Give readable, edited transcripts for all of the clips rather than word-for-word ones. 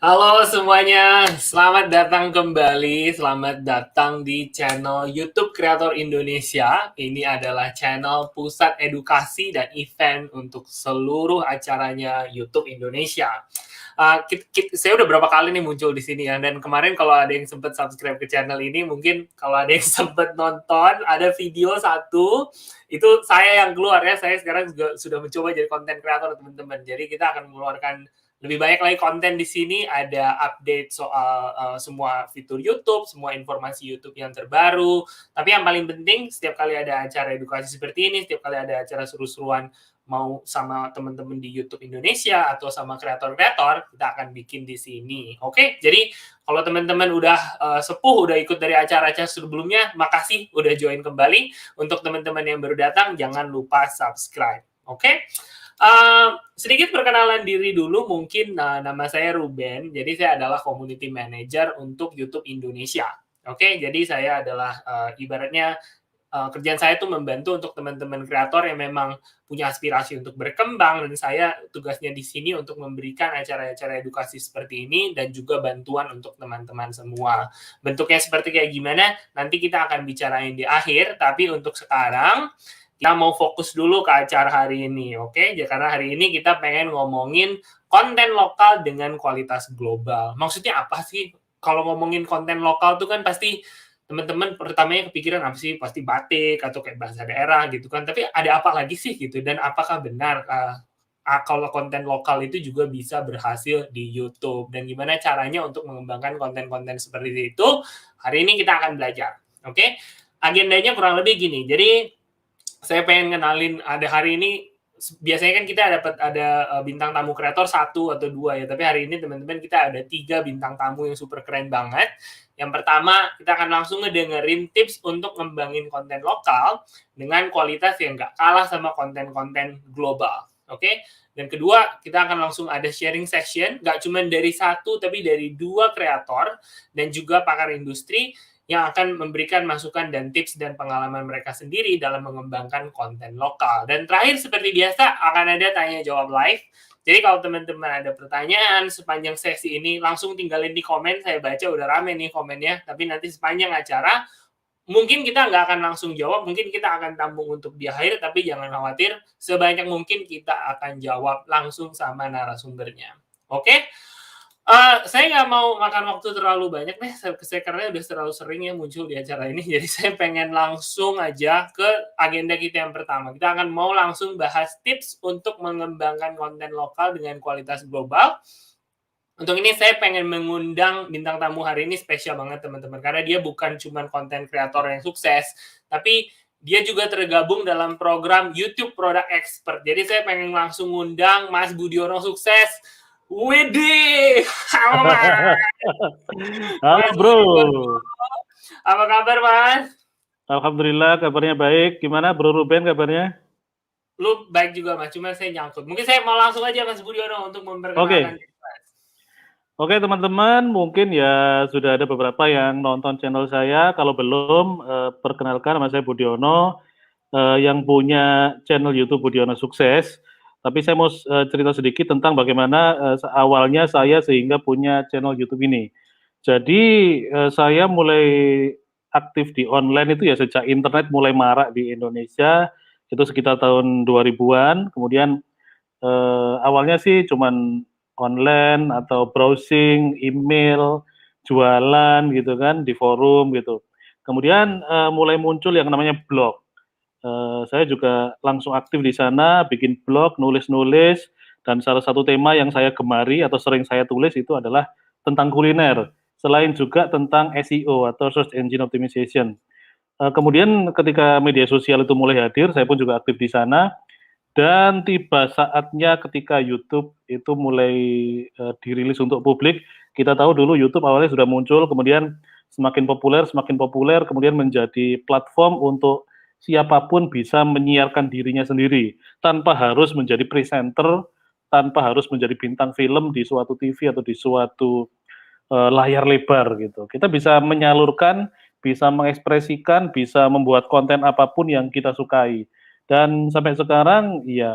Halo semuanya, selamat datang kembali, selamat datang di channel YouTube Kreator Indonesia. Ini adalah channel pusat edukasi dan event untuk seluruh acaranya YouTube Indonesia. Saya udah berapa kali nih muncul di sini ya, dan kemarin kalau ada yang sempat subscribe ke channel ini, mungkin kalau ada yang sempat nonton, ada video satu, itu saya yang keluar ya, saya sekarang juga sudah mencoba jadi konten kreator teman-teman. Jadi kita akan mengeluarkan lebih banyak lagi konten di sini, ada update soal semua fitur YouTube, semua informasi YouTube yang terbaru. Tapi yang paling penting, setiap kali ada acara edukasi seperti ini, setiap kali ada acara seru-seruan mau sama teman-teman di YouTube Indonesia atau sama kreator-kreator, kita akan bikin di sini. Oke, jadi kalau teman-teman udah sepuh, udah ikut dari acara-acara sebelumnya, makasih udah join kembali. Untuk teman-teman yang baru datang, jangan lupa subscribe. Oke? Sedikit perkenalan diri dulu, mungkin nama saya Ruben, jadi saya adalah Community Manager untuk YouTube Indonesia. Oke, jadi saya adalah ibaratnya kerjaan saya itu membantu untuk teman-teman kreator yang memang punya aspirasi untuk berkembang, dan saya tugasnya di sini untuk memberikan acara-acara edukasi seperti ini dan juga bantuan untuk teman-teman semua. Bentuknya seperti kayak gimana, nanti kita akan bicarain di akhir, tapi untuk sekarang kita mau fokus dulu ke acara hari ini, oke? Karena hari ini kita pengen ngomongin konten lokal dengan kualitas global. Maksudnya apa sih? Kalau ngomongin konten lokal tuh kan pasti teman-teman pertamanya kepikiran apa sih? Pasti batik atau kayak bahasa daerah gitu kan. Tapi ada apa lagi sih gitu? Dan apakah benar kalau konten lokal itu juga bisa berhasil di YouTube? Dan gimana caranya untuk mengembangkan konten-konten seperti itu? Hari ini kita akan belajar. Oke? Agendanya kurang lebih gini. Jadi saya pengen kenalin, ada hari ini biasanya kan kita dapat ada bintang tamu kreator 1 atau 2 ya, tapi hari ini teman-teman kita ada 3 bintang tamu yang super keren banget. Yang pertama, kita akan langsung ngedengerin tips untuk ngembangin konten lokal dengan kualitas yang nggak kalah sama konten-konten global. Oke? Dan kedua, kita akan langsung ada sharing session, nggak cuma dari 1, tapi dari 2 kreator dan juga pakar industri yang akan memberikan masukan dan tips dan pengalaman mereka sendiri dalam mengembangkan konten lokal. Dan terakhir, seperti biasa, akan ada tanya jawab live. Jadi kalau teman-teman ada pertanyaan sepanjang sesi ini, langsung tinggalin di komen. Saya baca udah rame nih komennya, tapi nanti sepanjang acara, mungkin kita nggak akan langsung jawab, mungkin kita akan tampung untuk di akhir, tapi jangan khawatir, sebanyak mungkin kita akan jawab langsung sama narasumbernya. Oke? Saya nggak mau makan waktu terlalu banyak nih, karena udah terlalu sering ya muncul di acara ini, jadi saya pengen langsung aja ke agenda kita yang pertama. Kita akan mau langsung bahas tips untuk mengembangkan konten lokal dengan kualitas global. Untuk ini saya pengen mengundang bintang tamu hari ini spesial banget teman-teman, karena dia bukan cuma konten kreator yang sukses, tapi dia juga tergabung dalam program YouTube Product Expert. Jadi saya pengen langsung ngundang Mas Budiono Sukses. Widih, halo Mas. Halo Mas bro, Budiono, apa kabar Mas? Alhamdulillah kabarnya baik. Gimana Bro Ruben kabarnya? Lu baik juga Mas, cuma saya nyangkut. Mungkin saya mau langsung aja Mas Budiono untuk memperkenalkan Oke, diri Mas. oke teman-teman, mungkin ya sudah ada beberapa yang nonton channel saya. Kalau belum, perkenalkan nama saya Budiono, yang punya channel YouTube Budiono Sukses. Tapi saya mau cerita sedikit tentang bagaimana awalnya saya sehingga punya channel YouTube ini. Jadi saya mulai aktif di online itu ya sejak internet mulai marak di Indonesia, itu sekitar tahun 2000-an. Kemudian awalnya sih cuman online atau browsing, email, jualan gitu kan di forum gitu. Kemudian mulai muncul yang namanya blog. Saya juga langsung aktif di sana, bikin blog, nulis-nulis, dan salah satu tema yang saya gemari atau sering saya tulis itu adalah tentang kuliner, selain juga tentang SEO atau Search Engine Optimization. Kemudian ketika media sosial itu mulai hadir, saya pun juga aktif di sana, dan tiba saatnya ketika YouTube itu mulai dirilis untuk publik. Kita tahu dulu YouTube awalnya sudah muncul, kemudian semakin populer, kemudian menjadi platform untuk siapapun bisa menyiarkan dirinya sendiri, tanpa harus menjadi presenter, tanpa harus menjadi bintang film di suatu TV atau di suatu layar lebar gitu. Kita bisa menyalurkan, bisa mengekspresikan, bisa membuat konten apapun yang kita sukai. Dan sampai sekarang ya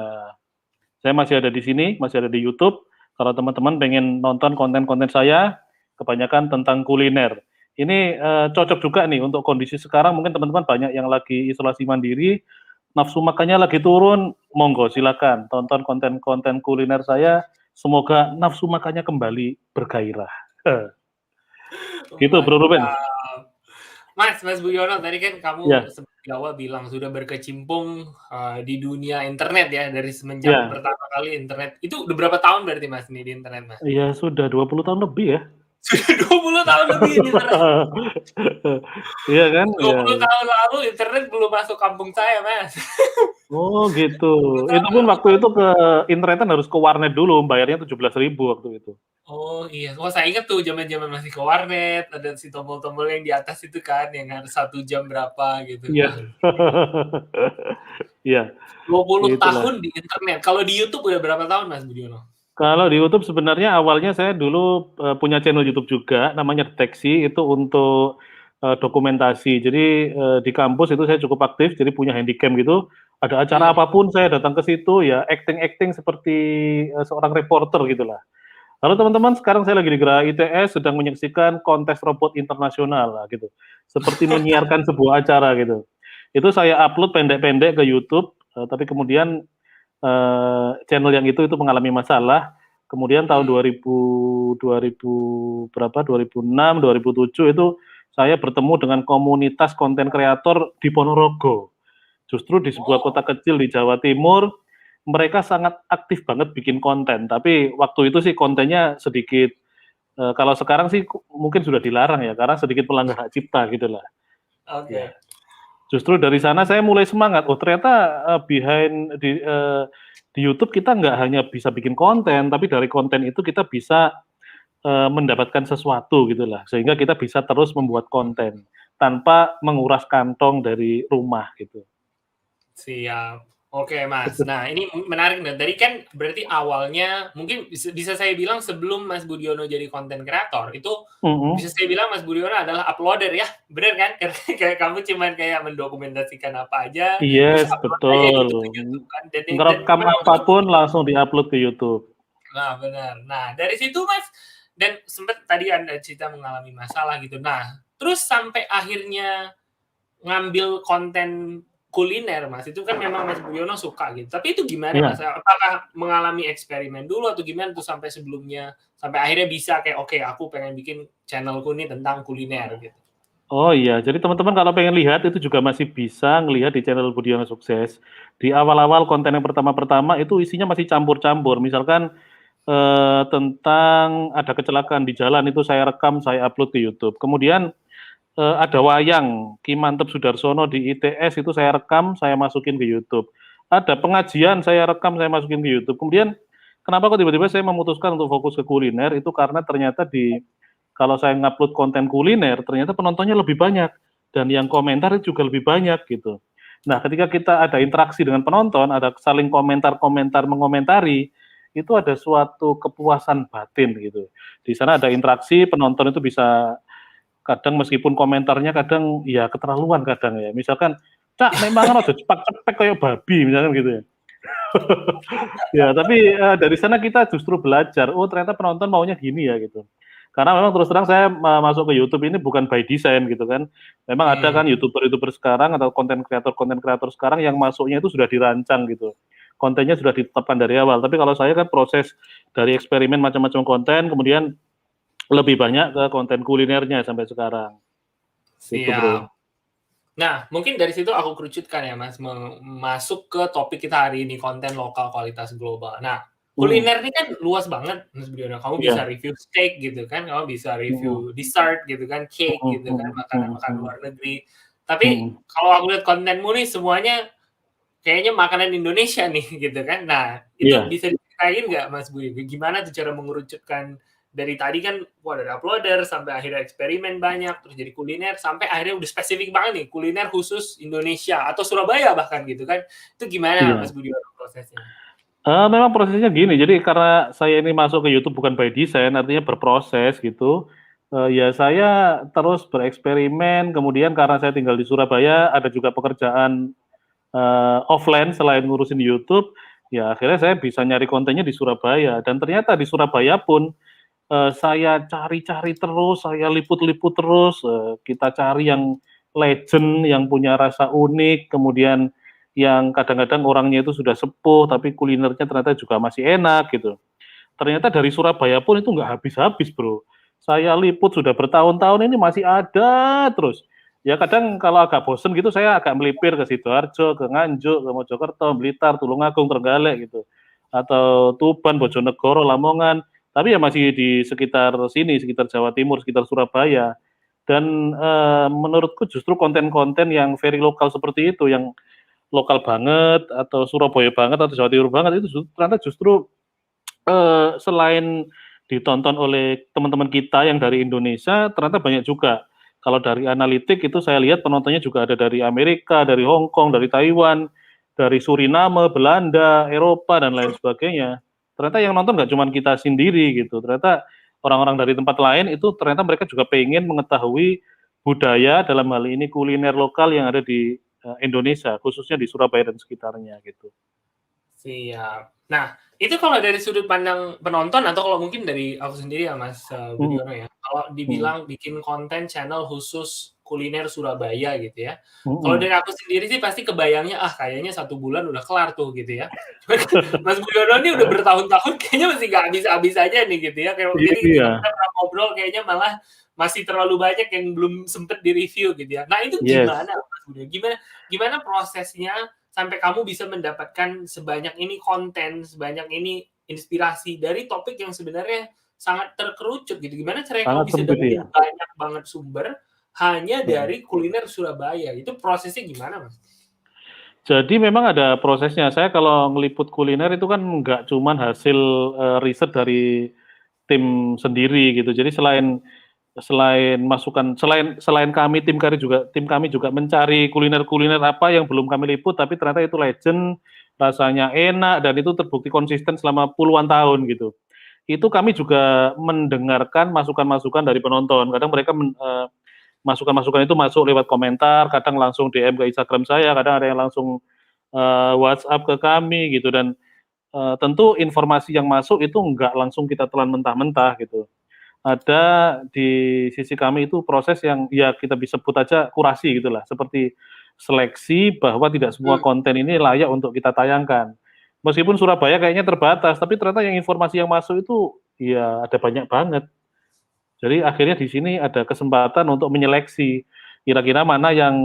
saya masih ada di sini, masih ada di YouTube. Kalau teman-teman pengen nonton konten-konten saya, kebanyakan tentang kuliner. Ini cocok juga nih untuk kondisi sekarang, mungkin teman-teman banyak yang lagi isolasi mandiri, nafsu makannya lagi turun, monggo silakan tonton konten-konten kuliner saya, semoga nafsu makannya kembali bergairah. Gitu Bro Ruben. Mantap. Mas Budiono, tadi kan kamu Ya, di awal bilang sudah berkecimpung di dunia internet ya dari semenjak ya, pertama kali internet. Itu udah berapa tahun berarti Mas nih di internet Mas? ya sudah 20 tahun lebih ya. Sudah 20 tahun lebih di internet. Iya kan? dua Ya. puluh tahun lalu internet belum masuk kampung saya Mas. Oh gitu. 20 Itu tahun pun lalu waktu itu ke internetan harus ke warnet dulu, bayarnya 17.000 waktu itu. oh iya, oh saya ingat tuh zaman-zaman masih ke warnet, ada si tombol-tombol yang di atas itu kan, yang harus 1 jam berapa gitu. Iya. Wah, Iya, 20 itulah. tahun di internet. Kalau di YouTube udah berapa tahun Mas Budiono? Kalau di YouTube sebenarnya awalnya saya dulu punya channel YouTube juga, namanya Deteksi, itu untuk dokumentasi. Jadi di kampus itu saya cukup aktif, jadi punya handycam gitu. Ada acara Hmm. apapun saya datang ke situ ya acting-acting seperti seorang reporter gitulah. Halo teman-teman, sekarang saya lagi di Geraha ITS sedang menyaksikan kontes robot internasional lah, gitu. Seperti menyiarkan sebuah acara gitu. Itu saya upload pendek-pendek ke YouTube, tapi kemudian channel yang itu mengalami masalah. Kemudian tahun 2000 berapa 2006, 2007 itu saya bertemu dengan komunitas konten kreator di Ponorogo. Justru di sebuah Oh, kota kecil di Jawa Timur, mereka sangat aktif banget bikin konten. Tapi waktu itu sih kontennya sedikit kalau sekarang sih mungkin sudah dilarang ya karena sedikit melanggar hak cipta gitu lah. Ya. oke. Justru dari sana saya mulai semangat. Oh ternyata di YouTube kita nggak hanya bisa bikin konten, tapi dari konten itu kita bisa mendapatkan sesuatu gitulah. Sehingga kita bisa terus membuat konten tanpa menguras kantong dari rumah gitu. Siap. Oke, Mas. Nah, ini menarik nih. Tadi kan berarti awalnya mungkin bisa saya bilang sebelum Mas Budiono jadi konten kreator, itu bisa Mhm. saya bilang Mas Budiono adalah uploader ya, bener kan? Karena kayak kamu cuman kayak mendokumentasikan apa aja, terus Yes, upload aja betul. gitu ke YouTube kan. Dan Ngerekam memang apapun langsung diupload ke YouTube. nah, benar. Nah, dari situ Mas, dan sempat tadi Anda cerita mengalami masalah gitu. Nah, terus sampai akhirnya ngambil konten kuliner, Mas, itu kan memang Mas Budiono suka gitu. Tapi itu gimana, Mas? Iya. Apakah mengalami eksperimen dulu atau gimana tuh sampai sebelumnya, sampai akhirnya bisa kayak, "Oke, aku pengen bikin channelku nih tentang kuliner," gitu? Oh iya, jadi teman-teman kalau pengen lihat itu juga masih bisa ngelihat di channel Budiono Sukses. Di awal-awal konten yang pertama-pertama itu isinya masih campur-campur. Misalkan tentang ada kecelakaan di jalan itu saya rekam, saya upload ke YouTube. Kemudian ada wayang Ki Mantep Sudarsono di ITS itu saya rekam, saya masukin ke YouTube. Ada pengajian saya rekam, saya masukin ke YouTube. Kemudian kenapa kok tiba-tiba saya memutuskan untuk fokus ke kuliner itu karena ternyata kalau saya ngupload konten kuliner ternyata penontonnya lebih banyak dan yang komentar juga lebih banyak gitu. Nah, ketika kita ada interaksi dengan penonton, ada saling komentar-komentar mengomentari, itu ada suatu kepuasan batin gitu. Di sana ada interaksi, penonton itu bisa kadang meskipun komentarnya kadang ya keterlaluan kadang ya. Misalkan, "Cak, nek mangan aja cepak-cepek kayak babi," misalkan gitu ya. Ya, tapi dari sana kita justru belajar, oh ternyata penonton maunya gini ya gitu. Karena memang terus terang saya masuk ke YouTube ini bukan by design gitu kan. Memang ada Hmm, kan YouTuber-YouTuber sekarang atau konten kreator sekarang yang masuknya itu sudah dirancang gitu. Kontennya sudah ditetapkan dari awal. Tapi kalau saya kan proses dari eksperimen macam-macam konten, kemudian lebih banyak ke konten kulinernya sampai sekarang. Gitu, siap. Bro. Nah, mungkin dari situ aku kerucutkan ya, Mas, masuk ke topik kita hari ini, konten lokal kualitas global. Nah, Mhm. kuliner ini kan luas banget, Mas Budiono. Kamu bisa Iya. review steak gitu kan, kamu bisa Mhm. review dessert gitu kan, cake Mhm gitu kan, mhm makanan-makanan mhm luar negeri. Tapi mhm. kalau aku lihat kontenmu nih semuanya kayaknya makanan Indonesia nih gitu kan. Nah, itu Iya. bisa diceritain nggak Mas Budi, gimana tuh cara mengerucutkan dari tadi kan wah dari uploader sampai akhirnya eksperimen banyak, terus jadi kuliner, sampai akhirnya udah spesifik banget nih, kuliner khusus Indonesia atau Surabaya bahkan gitu kan. Itu gimana Mas Iya. Budi prosesnya? Memang prosesnya gini, jadi karena saya ini masuk ke YouTube bukan by design, artinya berproses gitu, ya saya terus bereksperimen, kemudian karena saya tinggal di Surabaya, ada juga pekerjaan, offline selain ngurusin YouTube, Ya akhirnya saya bisa nyari kontennya di Surabaya dan ternyata di Surabaya pun, saya cari-cari terus, saya liput-liput terus, kita cari yang legend, yang punya rasa unik, kemudian yang kadang-kadang orangnya itu sudah sepuh, tapi kulinernya ternyata juga masih enak gitu. Ternyata dari Surabaya pun itu nggak habis-habis, Bro. Saya liput sudah bertahun-tahun ini masih ada terus. Ya kadang kalau agak bosen gitu saya agak melipir ke Sidoarjo, ke Nganjuk, ke Mojokerto, Blitar, Tulungagung, Trenggalek gitu. Atau Tuban, Bojonegoro, Lamongan. Tapi ya masih di sekitar sini, sekitar Jawa Timur, sekitar Surabaya. Dan menurutku justru konten-konten yang very lokal seperti itu, yang lokal banget atau Surabaya banget atau Jawa Timur banget itu ternyata justru selain ditonton oleh teman-teman kita yang dari Indonesia, ternyata banyak juga. Kalau dari analitik itu saya lihat penontonnya juga ada dari Amerika, dari Hong Kong, dari Taiwan, dari Suriname, Belanda, Eropa, dan lain sebagainya. Ternyata yang nonton nggak cuma kita sendiri gitu, ternyata orang-orang dari tempat lain itu ternyata mereka juga pengen mengetahui budaya, dalam hal ini kuliner lokal yang ada di Indonesia, khususnya di Surabaya dan sekitarnya gitu. Siap. Nah, itu kalau dari sudut pandang penonton atau kalau mungkin dari aku sendiri ya Mas Mhm, Budiono ya, kalau mhm, dibilang bikin konten channel khusus kuliner Surabaya gitu ya. Kalau mhm. dari aku sendiri sih pasti kebayangnya, ah kayaknya 1 bulan udah kelar tuh gitu ya. Cuman kan Mas Budiono ini udah bertahun-tahun kayaknya masih nggak habis-habis aja nih gitu ya. Kayak jadi Iya, kita pernah ngobrol kayaknya malah masih terlalu banyak yang belum sempet di-review gitu ya. Nah itu yes. gimana Mas Budiono? Gimana gimana prosesnya sampai kamu bisa mendapatkan sebanyak ini konten, sebanyak ini inspirasi dari topik yang sebenarnya sangat terkerucut gitu. Gimana caranya kamu Sangat bisa sempit dapetin ya? banyak banget sumber hanya Mhm. dari kuliner Surabaya? Itu prosesnya gimana, Mas? Jadi memang ada prosesnya. Saya kalau ngeliput kuliner itu kan nggak cuman hasil, riset dari tim sendiri gitu. Jadi selain selain masukan selain selain kami tim kami juga mencari kuliner-kuliner apa yang belum kami liput, tapi ternyata itu legend, rasanya enak, dan itu terbukti konsisten selama puluhan tahun gitu. Itu kami juga mendengarkan masukan-masukan dari penonton. Kadang mereka masukan-masukan itu masuk lewat komentar, kadang langsung DM ke Instagram saya, kadang ada yang langsung, WhatsApp ke kami gitu dan, tentu informasi yang masuk itu nggak langsung kita telan mentah-mentah gitu. Ada di sisi kami itu proses yang ya kita bisa sebut aja kurasi gitulah, seperti seleksi bahwa tidak semua Mhm, konten ini layak untuk kita tayangkan. Meskipun Surabaya kayaknya terbatas, tapi ternyata yang informasi yang masuk itu ya ada banyak banget. Jadi akhirnya di sini ada kesempatan untuk menyeleksi, kira-kira mana yang,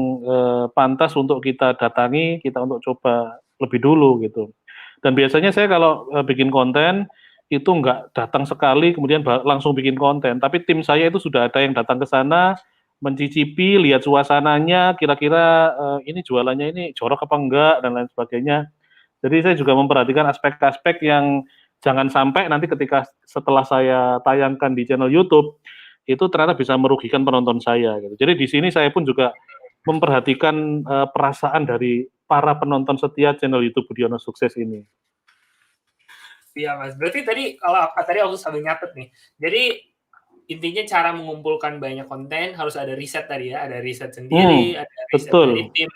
pantas untuk kita datangi, kita untuk coba lebih dulu gitu. Dan biasanya saya kalau, bikin konten, itu nggak datang sekali kemudian langsung bikin konten, tapi tim saya itu sudah ada yang datang ke sana, mencicipi, lihat suasananya, kira-kira, ini jualannya ini jorok apa enggak dan lain sebagainya. Jadi saya juga memperhatikan aspek-aspek yang jangan sampai nanti ketika setelah saya tayangkan di channel YouTube, itu ternyata bisa merugikan penonton saya gitu. Jadi di sini saya pun juga memperhatikan, perasaan dari para penonton setia channel YouTube Budiono Sukses ini. iya, Mas. Berarti tadi kalau tadi aku sambil nyatet nih. Jadi intinya cara mengumpulkan banyak konten harus ada riset tadi ya, ada riset sendiri, ada riset dari Betul. tim.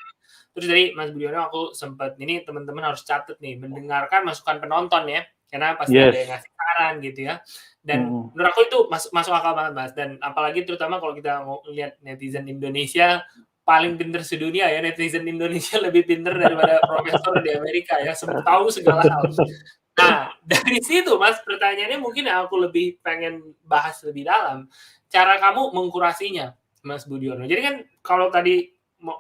Terus dari Mas Budiono aku sempat ini teman-teman harus catat nih, mendengarkan masukan penonton ya, karena pasti ada yang Yes. ngasih saran gitu ya. Dan Mhm. menurut aku itu masuk akal banget, Mas, dan apalagi terutama kalau kita mau lihat netizen Indonesia paling pinter sedunia ya, netizen Indonesia lebih pinter daripada profesor di Amerika ya, tahu segala hal. Nah, dari situ Mas, pertanyaannya mungkin yang aku lebih pengen bahas lebih dalam, cara kamu mengkurasinya, Mas Budiono. Jadi kan kalau tadi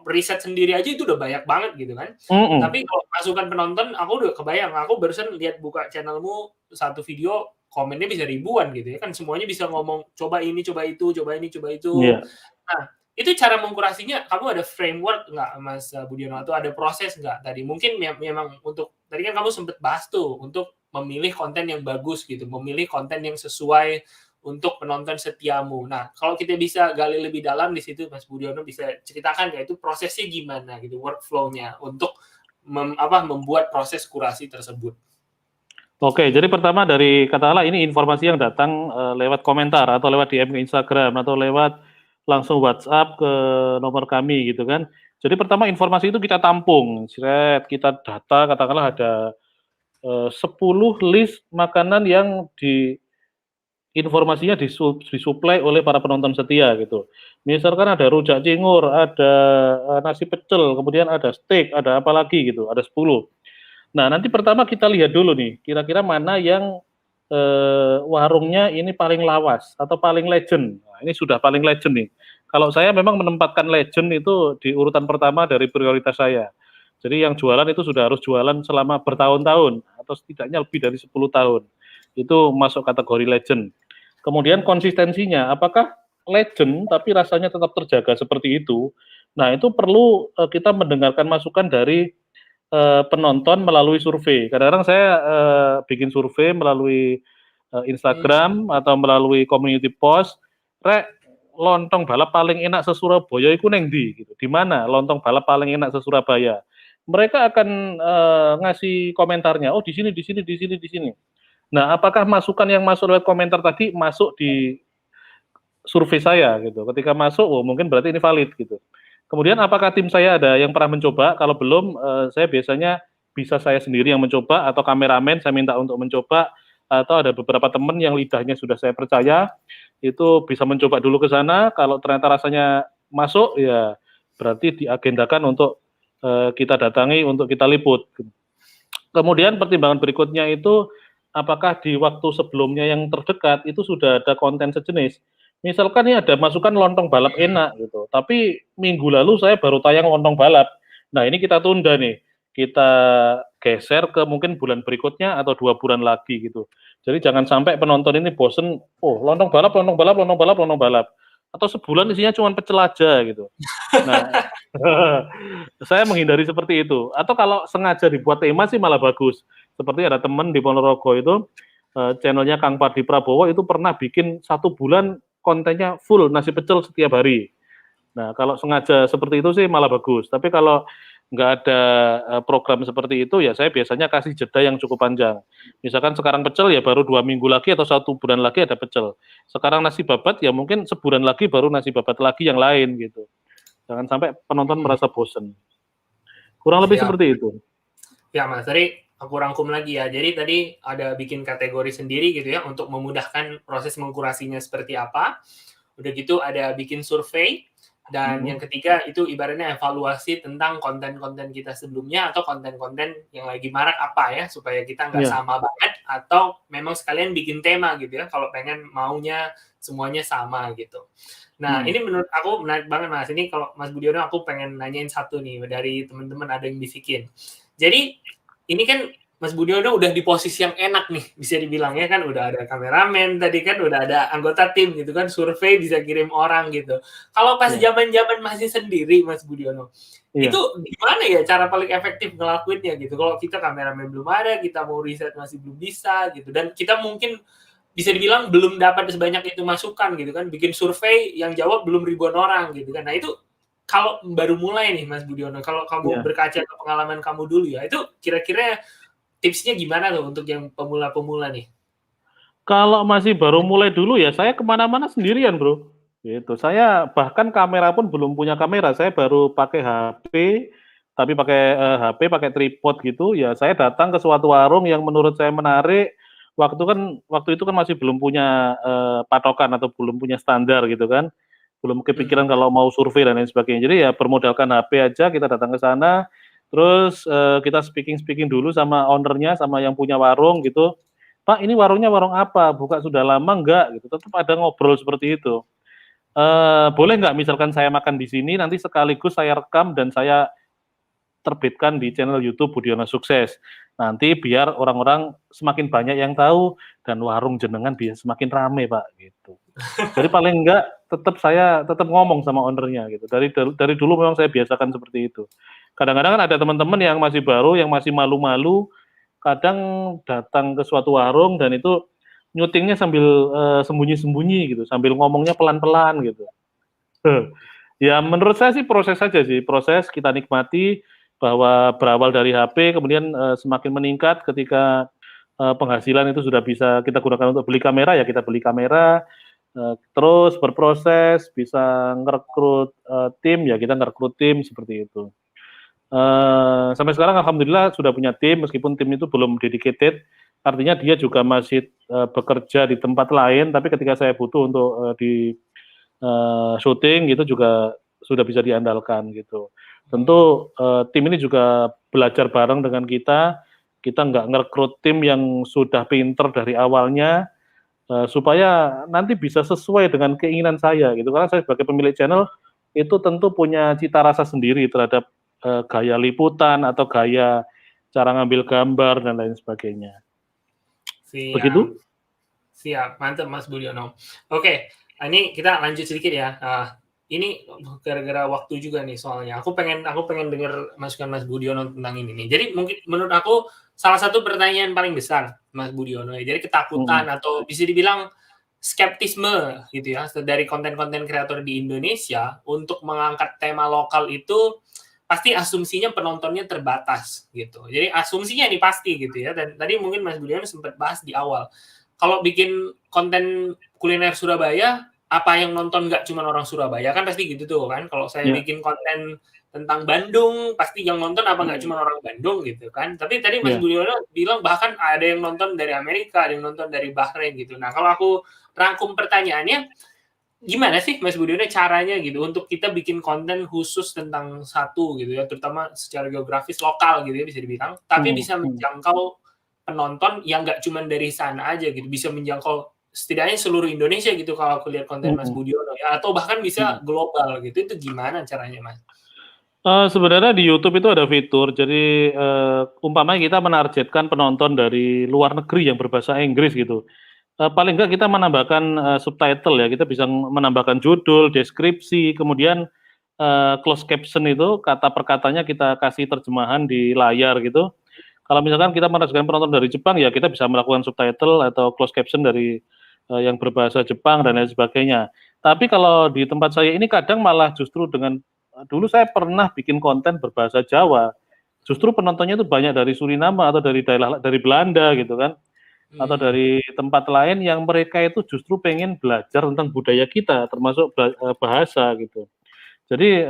riset sendiri aja itu udah banyak banget gitu kan. Mhm. Tapi kalau masukan penonton aku udah kebayang, aku barusan lihat buka channelmu satu video komennya bisa ribuan gitu ya kan semuanya bisa ngomong, "Coba ini, coba itu, coba ini, coba itu." Iya. Nah, itu cara mengkurasinya kamu ada framework nggak Mas Budiono atau ada proses nggak tadi? Mungkin memang untuk tadi kan kamu sempet bahas tuh untuk memilih konten yang bagus gitu, memilih konten yang sesuai untuk penonton setiamu. Nah, kalau kita bisa gali lebih dalam di situ Mas Budiono bisa ceritakan nggak itu prosesnya gimana gitu, workflow-nya untuk membuat proses kurasi tersebut? Oke, jadi pertama dari katakanlah ini informasi yang datang, lewat komentar atau lewat DM ke Instagram atau lewat langsung WhatsApp ke nomor kami gitu kan. Jadi pertama informasi itu kita tampung, kita data katakanlah ada 10 list makanan yang informasinya disuplai oleh para penonton setia gitu. Misalkan ada rujak cingur, ada, nasi pecel, kemudian ada steak, ada apa lagi gitu, ada 10. Nah, nanti pertama kita lihat dulu nih, kira-kira mana yang, warungnya ini paling lawas atau paling legend. Nah, ini sudah paling legend nih. Kalau saya memang menempatkan legend itu di urutan pertama dari prioritas saya. Jadi yang jualan itu sudah harus jualan selama bertahun-tahun atau setidaknya lebih dari 10 tahun. Itu masuk kategori legend. Kemudian konsistensinya, apakah legend tapi rasanya tetap terjaga seperti itu? Nah, itu perlu, kita mendengarkan masukan dari penonton melalui survei. Kadang-kadang saya, bikin survei melalui, Hmm. Instagram atau melalui community post, "Rek, lontong balap paling enak se-Surabaya iku neng ndi?" Gitu, "Di mana lontong balap paling enak se-Surabaya?" Mereka akan, ngasih komentarnya, "Oh di sini di sini di sini di sini." Nah, apakah masukan yang masuk lewat komentar tadi masuk di survei saya gitu? Ketika masuk, oh mungkin berarti ini valid gitu. Kemudian apakah tim saya ada yang pernah mencoba? Kalau belum, saya biasanya bisa saya sendiri yang mencoba atau kameramen saya minta untuk mencoba, atau ada beberapa teman yang lidahnya sudah saya percaya, itu bisa mencoba dulu ke sana, kalau ternyata rasanya masuk, ya berarti diagendakan untuk, kita datangi untuk kita liput. Kemudian pertimbangan berikutnya itu, apakah di waktu sebelumnya yang terdekat itu sudah ada konten sejenis. Misalkan nih ada masukan lontong balap enak gitu, tapi minggu lalu saya baru tayang lontong balap. Nah ini kita tunda nih, kita geser ke mungkin bulan berikutnya atau 2 bulan lagi gitu. Jadi jangan sampai penonton ini bosen, "Oh lontong balap lontong balap lontong balap lontong balap." Atau sebulan isinya cuman pecel aja gitu. Nah, saya menghindari seperti itu, atau kalau sengaja dibuat tema sih malah bagus. Seperti ada temen di Ponorogo itu, channel-nya Kang Pardi Prabowo itu pernah bikin 1 bulan kontennya full nasi pecel setiap hari. Nah, kalau sengaja seperti itu sih malah bagus, tapi kalau nggak ada, program seperti itu, ya saya biasanya kasih jeda yang cukup panjang. Misalkan sekarang pecel, ya baru 2 minggu lagi atau 1 bulan lagi ada pecel. Sekarang nasi babat, ya mungkin sebulan lagi baru nasi babat lagi yang lain gitu. Jangan sampai penonton Hmm. merasa bosen. Kurang lebih Siap. seperti itu. Ya, Mas, tadi aku rangkum lagi ya. Jadi tadi ada bikin kategori sendiri gitu ya untuk memudahkan proses mengkurasinya seperti apa. Udah gitu ada bikin survei, dan yang Mhm. ketiga itu ibaratnya evaluasi tentang konten-konten kita sebelumnya atau konten-konten yang lagi marak apa ya, supaya kita nggak Iya, sama banget atau memang sekalian bikin tema gitu ya, kalau pengen maunya semuanya sama gitu. Nah, mhm. ini menurut aku menarik banget, Mas. Ini kalau Mas Budiono aku pengen nanyain satu nih dari teman-teman ada yang bisikin. Jadi ini kan Mas Budiono udah di posisi yang enak nih, bisa dibilang ya kan, udah ada kameramen tadi kan, udah ada anggota tim gitu kan, survei bisa kirim orang gitu. Kalau pas Iya, zaman-zaman masih sendiri Mas Budiono, itu iya. gimana ya cara paling efektif ngelakuinnya gitu? Kalau kita kameramen belum ada, kita mau riset masih belum bisa gitu, dan kita mungkin bisa dibilang belum dapat sebanyak itu masukan gitu kan, bikin survei yang jawab belum ribuan orang gitu kan. Nah itu kalau baru mulai nih Mas Budiono, kalau kamu Iya. berkaca ke pengalaman kamu dulu ya, itu kira-kira tipsnya gimana tuh untuk yang pemula-pemula nih? Kalau masih baru mulai dulu ya saya kemana mana sendirian, Bro, gitu. Saya bahkan kamera pun belum punya kamera, saya baru pakai HP, tapi pakai, HP pakai tripod gitu, ya saya datang ke suatu warung yang menurut saya menarik, waktu itu kan masih belum punya, patokan atau belum punya standar gitu kan, belum Mhm. kepikiran kalau mau survei dan lain sebagainya. Jadi ya bermodalkan HP aja kita datang ke sana, terus, kita speaking-speaking dulu sama owner-nya, sama yang punya warung gitu, "Pak, ini warungnya warung apa? Buka sudah lama enggak?" Gitu, tetap ada ngobrol seperti itu. "Boleh nggak misalkan saya makan di sini, nanti sekaligus saya rekam dan saya terbitkan di channel YouTube Budiono Sukses. Nanti biar orang-orang semakin banyak yang tahu dan warung jenengan biar semakin rame, Pak," gitu. Jadi paling enggak saya tetap ngomong sama owner-nya gitu. Dari dulu memang saya biasakan seperti itu. Kadang-kadang kan ada teman-teman yang masih baru, yang masih malu-malu, kadang datang ke suatu warung dan itu nyutingnya sambil, sembunyi-sembunyi gitu, sambil ngomongnya pelan-pelan gitu. Ya menurut saya sih proses saja sih, proses kita nikmati bahwa berawal dari HP kemudian, semakin meningkat ketika, penghasilan itu sudah bisa kita gunakan untuk beli kamera, ya kita beli kamera, terus berproses bisa ngerekrut, tim, ya kita ngerekrut tim seperti itu. Sampai sekarang alhamdulillah sudah punya tim, meskipun tim itu belum dedicated, artinya dia juga masih bekerja di tempat lain, tapi ketika saya butuh untuk di syuting gitu juga sudah bisa diandalkan gitu. Tentu tim ini juga belajar bareng dengan kita nggak ngerekrut tim yang sudah pinter dari awalnya, supaya nanti bisa sesuai dengan keinginan saya gitu. Karena saya sebagai pemilik channel itu tentu punya cita rasa sendiri terhadap gaya liputan atau gaya cara ngambil gambar dan lain sebagainya. Siap, Begitu? siap, mantap Mas Budiono. Oke, ini kita lanjut sedikit ya. Ini gara-gara waktu juga nih soalnya. Aku pengen dengar masukan Mas Budiono tentang ini nih. Jadi mungkin menurut aku salah satu pertanyaan paling besar Mas Budiono ya. Jadi ketakutan atau bisa dibilang skeptisme gitu ya dari konten-konten kreator di Indonesia untuk mengangkat tema lokal itu pasti asumsinya penontonnya terbatas gitu. Jadi asumsinya ini pasti gitu ya. Dan tadi mungkin Mas Budiono sempat bahas di awal. Kalau bikin konten kuliner Surabaya, apa yang nonton nggak cuma orang Surabaya kan pasti gitu tuh kan. Kalau saya bikin konten tentang Bandung, pasti yang nonton apa nggak cuma orang Bandung gitu kan. Tapi tadi Mas Budiono bilang bahkan ada yang nonton dari Amerika, ada yang nonton dari Bahrain gitu. Nah kalau aku rangkum pertanyaannya, gimana sih Mas Budiono caranya gitu untuk kita bikin konten khusus tentang satu gitu ya, terutama secara geografis lokal gitu ya bisa dibilang, tapi bisa menjangkau penonton yang nggak cuma dari sana aja gitu, bisa menjangkau setidaknya seluruh Indonesia gitu kalau aku lihat konten Mas Budiono ya, atau bahkan bisa global gitu, itu gimana caranya Mas? Sebenarnya di YouTube itu ada fitur, jadi umpamanya kita menargetkan penonton dari luar negeri yang berbahasa Inggris gitu. Paling enggak kita menambahkan subtitle ya, kita bisa menambahkan judul, deskripsi, kemudian closed caption itu kata per katanya kita kasih terjemahan di layar gitu. Kalau misalkan kita menargetkan penonton dari Jepang ya kita bisa melakukan subtitle atau closed caption dari yang berbahasa Jepang dan lain sebagainya. Tapi kalau di tempat saya ini kadang malah justru dengan dulu saya pernah bikin konten berbahasa Jawa, justru penontonnya itu banyak dari Suriname atau dari daerah dari Belanda gitu kan, atau dari tempat lain yang mereka itu justru pengen belajar tentang budaya kita, termasuk bahasa gitu. Jadi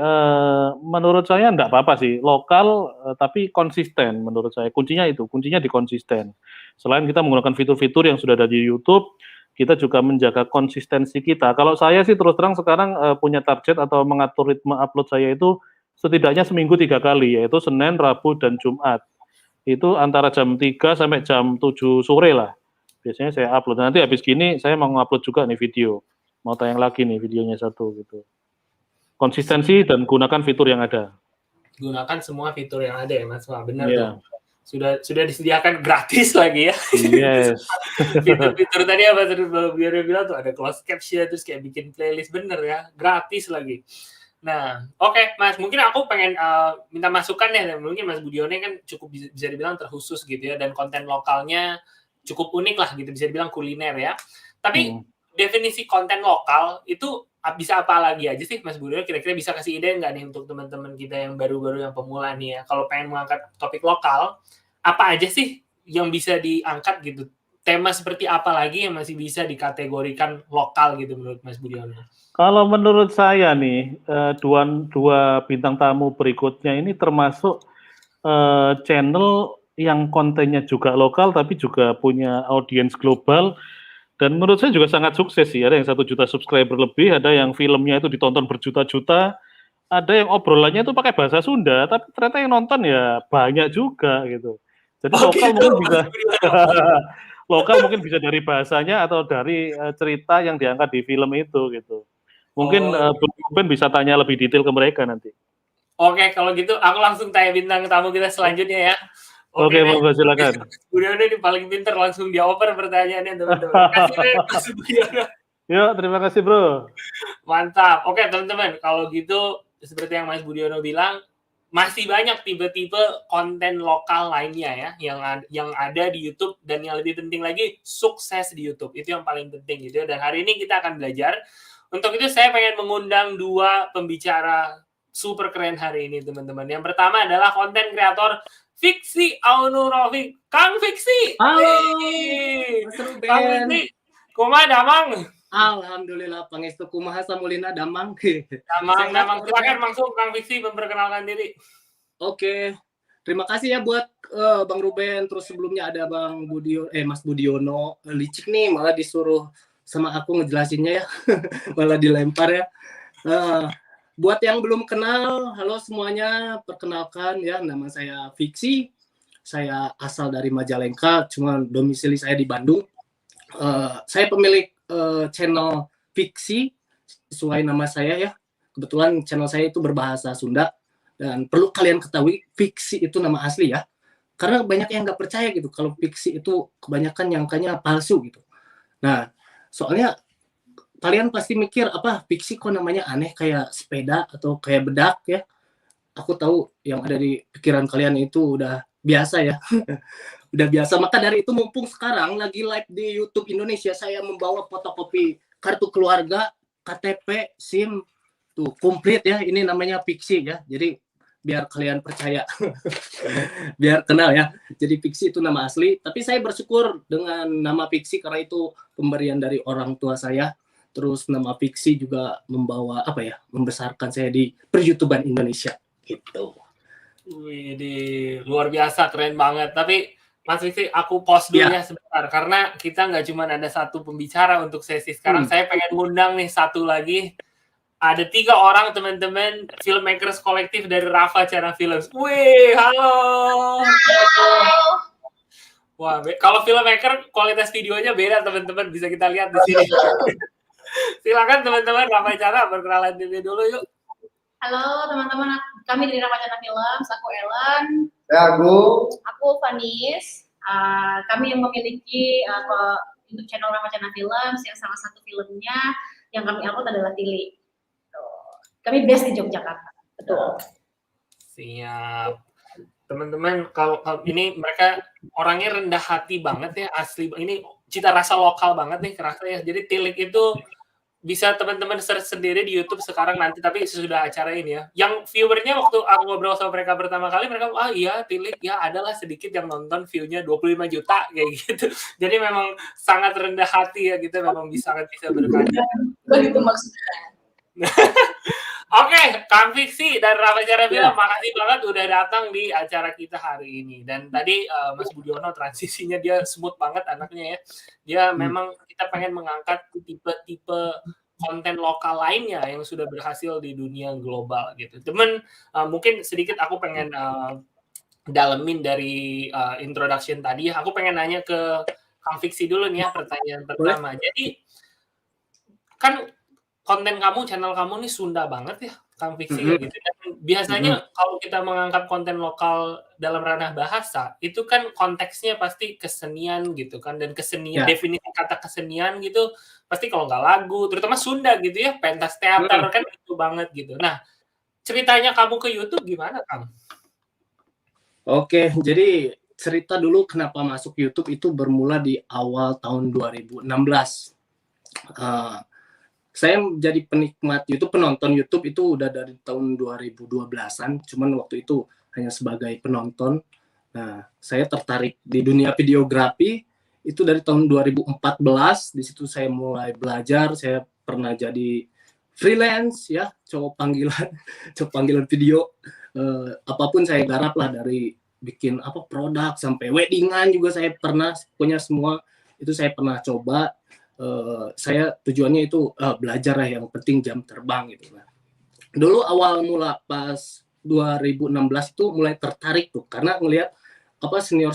menurut saya enggak apa-apa sih, lokal tapi konsisten menurut saya, kuncinya itu, kuncinya di konsisten. Selain kita menggunakan fitur-fitur yang sudah ada di YouTube, kita juga menjaga konsistensi kita. Kalau saya sih terus terang sekarang punya target atau mengatur ritme upload saya itu setidaknya seminggu 3 kali, yaitu Senin, Rabu, dan Jumat. Itu antara jam 3 sampai jam 7 sore lah. Biasanya saya upload. Nanti habis gini saya mau upload juga nih video. Mau tayang lagi nih videonya satu gitu. Konsistensi dan gunakan fitur yang ada. Gunakan semua fitur yang ada ya Mas, wah benar Iya. tuh. Sudah disediakan gratis lagi ya. Yes. Fitur-fitur tadi apa tadi biar bilang tuh ada closed caption, terus kayak bikin playlist, bener ya, gratis lagi. Nah, oke Mas, mungkin aku pengen minta masukan ya, mungkin Mas Budiono kan cukup bisa dibilang terkhusus gitu ya, dan konten lokalnya cukup unik lah gitu, bisa dibilang kuliner ya. Tapi definisi konten lokal itu bisa apa lagi aja sih Mas Budiono, kira-kira bisa kasih ide nggak nih untuk teman-teman kita yang baru-baru yang pemula nih ya, kalau pengen mengangkat topik lokal, apa aja sih yang bisa diangkat gitu? Tema seperti apa lagi yang masih bisa dikategorikan lokal gitu menurut Mas Budiono? Kalau menurut saya nih, dua bintang tamu berikutnya ini termasuk channel yang kontennya juga lokal tapi juga punya audiens global. Dan menurut saya juga sangat sukses sih, ada yang 1 juta subscriber lebih, ada yang filmnya itu ditonton berjuta-juta, ada yang obrolannya itu pakai bahasa Sunda, tapi ternyata yang nonton ya banyak juga gitu. Jadi lokal gitu, mungkin bisa lokal mungkin bisa dari bahasanya atau dari cerita yang diangkat di film itu gitu. Mungkin Ben bisa tanya lebih detail ke mereka nanti. Oke, kalau gitu aku langsung tanya bintang tamu kita selanjutnya ya. Oke, monggo silakan. Budiono ini paling pinter, langsung dia-oper pertanyaannya teman-teman. Kasih Mas Budiono. Yuk, terima kasih bro. Mantap. Oke teman-teman, kalau gitu seperti yang Mas Budiono bilang, masih banyak tipe-tipe konten lokal lainnya ya, yang ada di YouTube, dan yang lebih penting lagi, sukses di YouTube. Itu yang paling penting gitu ya. Dan hari ini kita akan belajar. Untuk itu saya pengen mengundang 2 pembicara super keren hari ini teman-teman. Yang pertama adalah konten kreator Fiksi Aunurofiq. Kang Fiksi. Halo, Mas Ruben. Kang Fiksi, kumaha damang? Alhamdulillah, pangestu kumaha samulina damang. Damang. Silakan langsung Kang Fiksi memperkenalkan diri. Oke, terima kasih ya buat Bang Ruben. Terus sebelumnya ada Mas Budiono. Licik nih, malah disuruh sama aku ngejelasinnya ya, malah dilempar ya. Buat yang belum kenal, halo semuanya, perkenalkan ya, nama saya Fiksi. Saya asal dari Majalengka, cuma domisili saya di Bandung. Saya pemilik channel Fiksi sesuai nama saya ya. Kebetulan channel saya itu berbahasa Sunda. Dan perlu kalian ketahui, Fiksi itu nama asli ya. Karena banyak yang nggak percaya gitu, kalau Fiksi itu kebanyakan nyangkanya palsu gitu. Nah, soalnya kalian pasti mikir, apa Fiksi kok namanya aneh, kayak sepeda atau kayak bedak ya. Aku tahu yang ada di pikiran kalian itu udah biasa ya. Udah biasa. Maka dari itu, mumpung sekarang lagi live di YouTube Indonesia, saya membawa fotokopi kartu keluarga, KTP, SIM, tuh komplit ya. Ini namanya Fiksi ya. Jadi biar kalian percaya, biar kenal ya. Jadi Fiksi itu nama asli. Tapi saya bersyukur dengan nama Fiksi karena itu pemberian dari orang tua saya. Terus nama Fiksi juga membawa membesarkan saya di per-YouTubean Indonesia gitu. Wih, luar biasa, keren banget. Tapi Mas Fiksi, aku pause dulu ya sebentar, karena kita nggak cuma ada satu pembicara untuk sesi sekarang. Saya pengen ngundang nih satu lagi. Ada 3 orang teman-teman filmmakers kolektif dari Rafa Channel Films. Wih, halo. Wah, kalau filmmaker kualitas videonya beda teman-teman, bisa kita lihat di sini. Silakan teman-teman Rafa Channel, perkenalan diri dulu yuk. Halo teman-teman, kami dari Rafa Channel Films. Aku Ellen. Aku Vanis. Kami yang memiliki YouTube channel Rafa Channel Films, yang salah satu filmnya yang kami upload adalah Tili. Kami base di Yogyakarta. Betul. Siap. Teman-teman, kalau ini mereka orangnya rendah hati banget ya, asli. Ini cita rasa lokal banget nih kerasa ya. Jadi Tilik itu bisa teman-teman search sendiri di YouTube sekarang nanti, tapi sesudah acara ini ya. Yang viewernya waktu aku ngobrol sama mereka pertama kali, mereka iya Tilik ya, adalah sedikit yang nonton, view-nya 25 juta kayak gitu. Jadi memang sangat rendah hati ya, kita memang sangat bisa berkaca. Begitu maksudnya. Oke, Kang Fiksi dan Rafa Channel Film, makasih banget udah datang di acara kita hari ini. Dan tadi Mas Budiono transisinya dia smooth banget anaknya ya. Dia memang kita pengen mengangkat tipe-tipe konten lokal lainnya yang sudah berhasil di dunia global gitu. Cuman mungkin sedikit aku pengen dalemin dari introduction tadi. Aku pengen nanya ke Kang Fiksi dulu nih ya, pertanyaan pertama. Jadi kan konten kamu, channel kamu nih Sunda banget ya, Kang Fiksi gitu. Dan biasanya kalau kita mengangkat konten lokal dalam ranah bahasa, itu kan konteksnya pasti kesenian gitu kan, dan kesenian, definisi kata kesenian gitu, pasti kalau nggak lagu, terutama Sunda gitu ya, pentas teater kan itu banget gitu. Nah, ceritanya kamu ke YouTube gimana, Kang? Oke, jadi cerita dulu kenapa masuk YouTube itu bermula di awal tahun 2016. Saya jadi penikmat YouTube, penonton YouTube itu udah dari tahun 2012-an, cuman waktu itu hanya sebagai penonton. Nah, saya tertarik di dunia videografi itu dari tahun 2014, di situ saya mulai belajar, saya pernah jadi freelance ya, cowok panggilan video, apapun saya garap lah, dari bikin produk sampai weddingan juga saya pernah, punya semua itu saya pernah coba. Saya tujuannya itu belajar lah, yang penting jam terbang gitu. Nah, dulu awal mula pas 2016 itu mulai tertarik tuh, karena ngelihat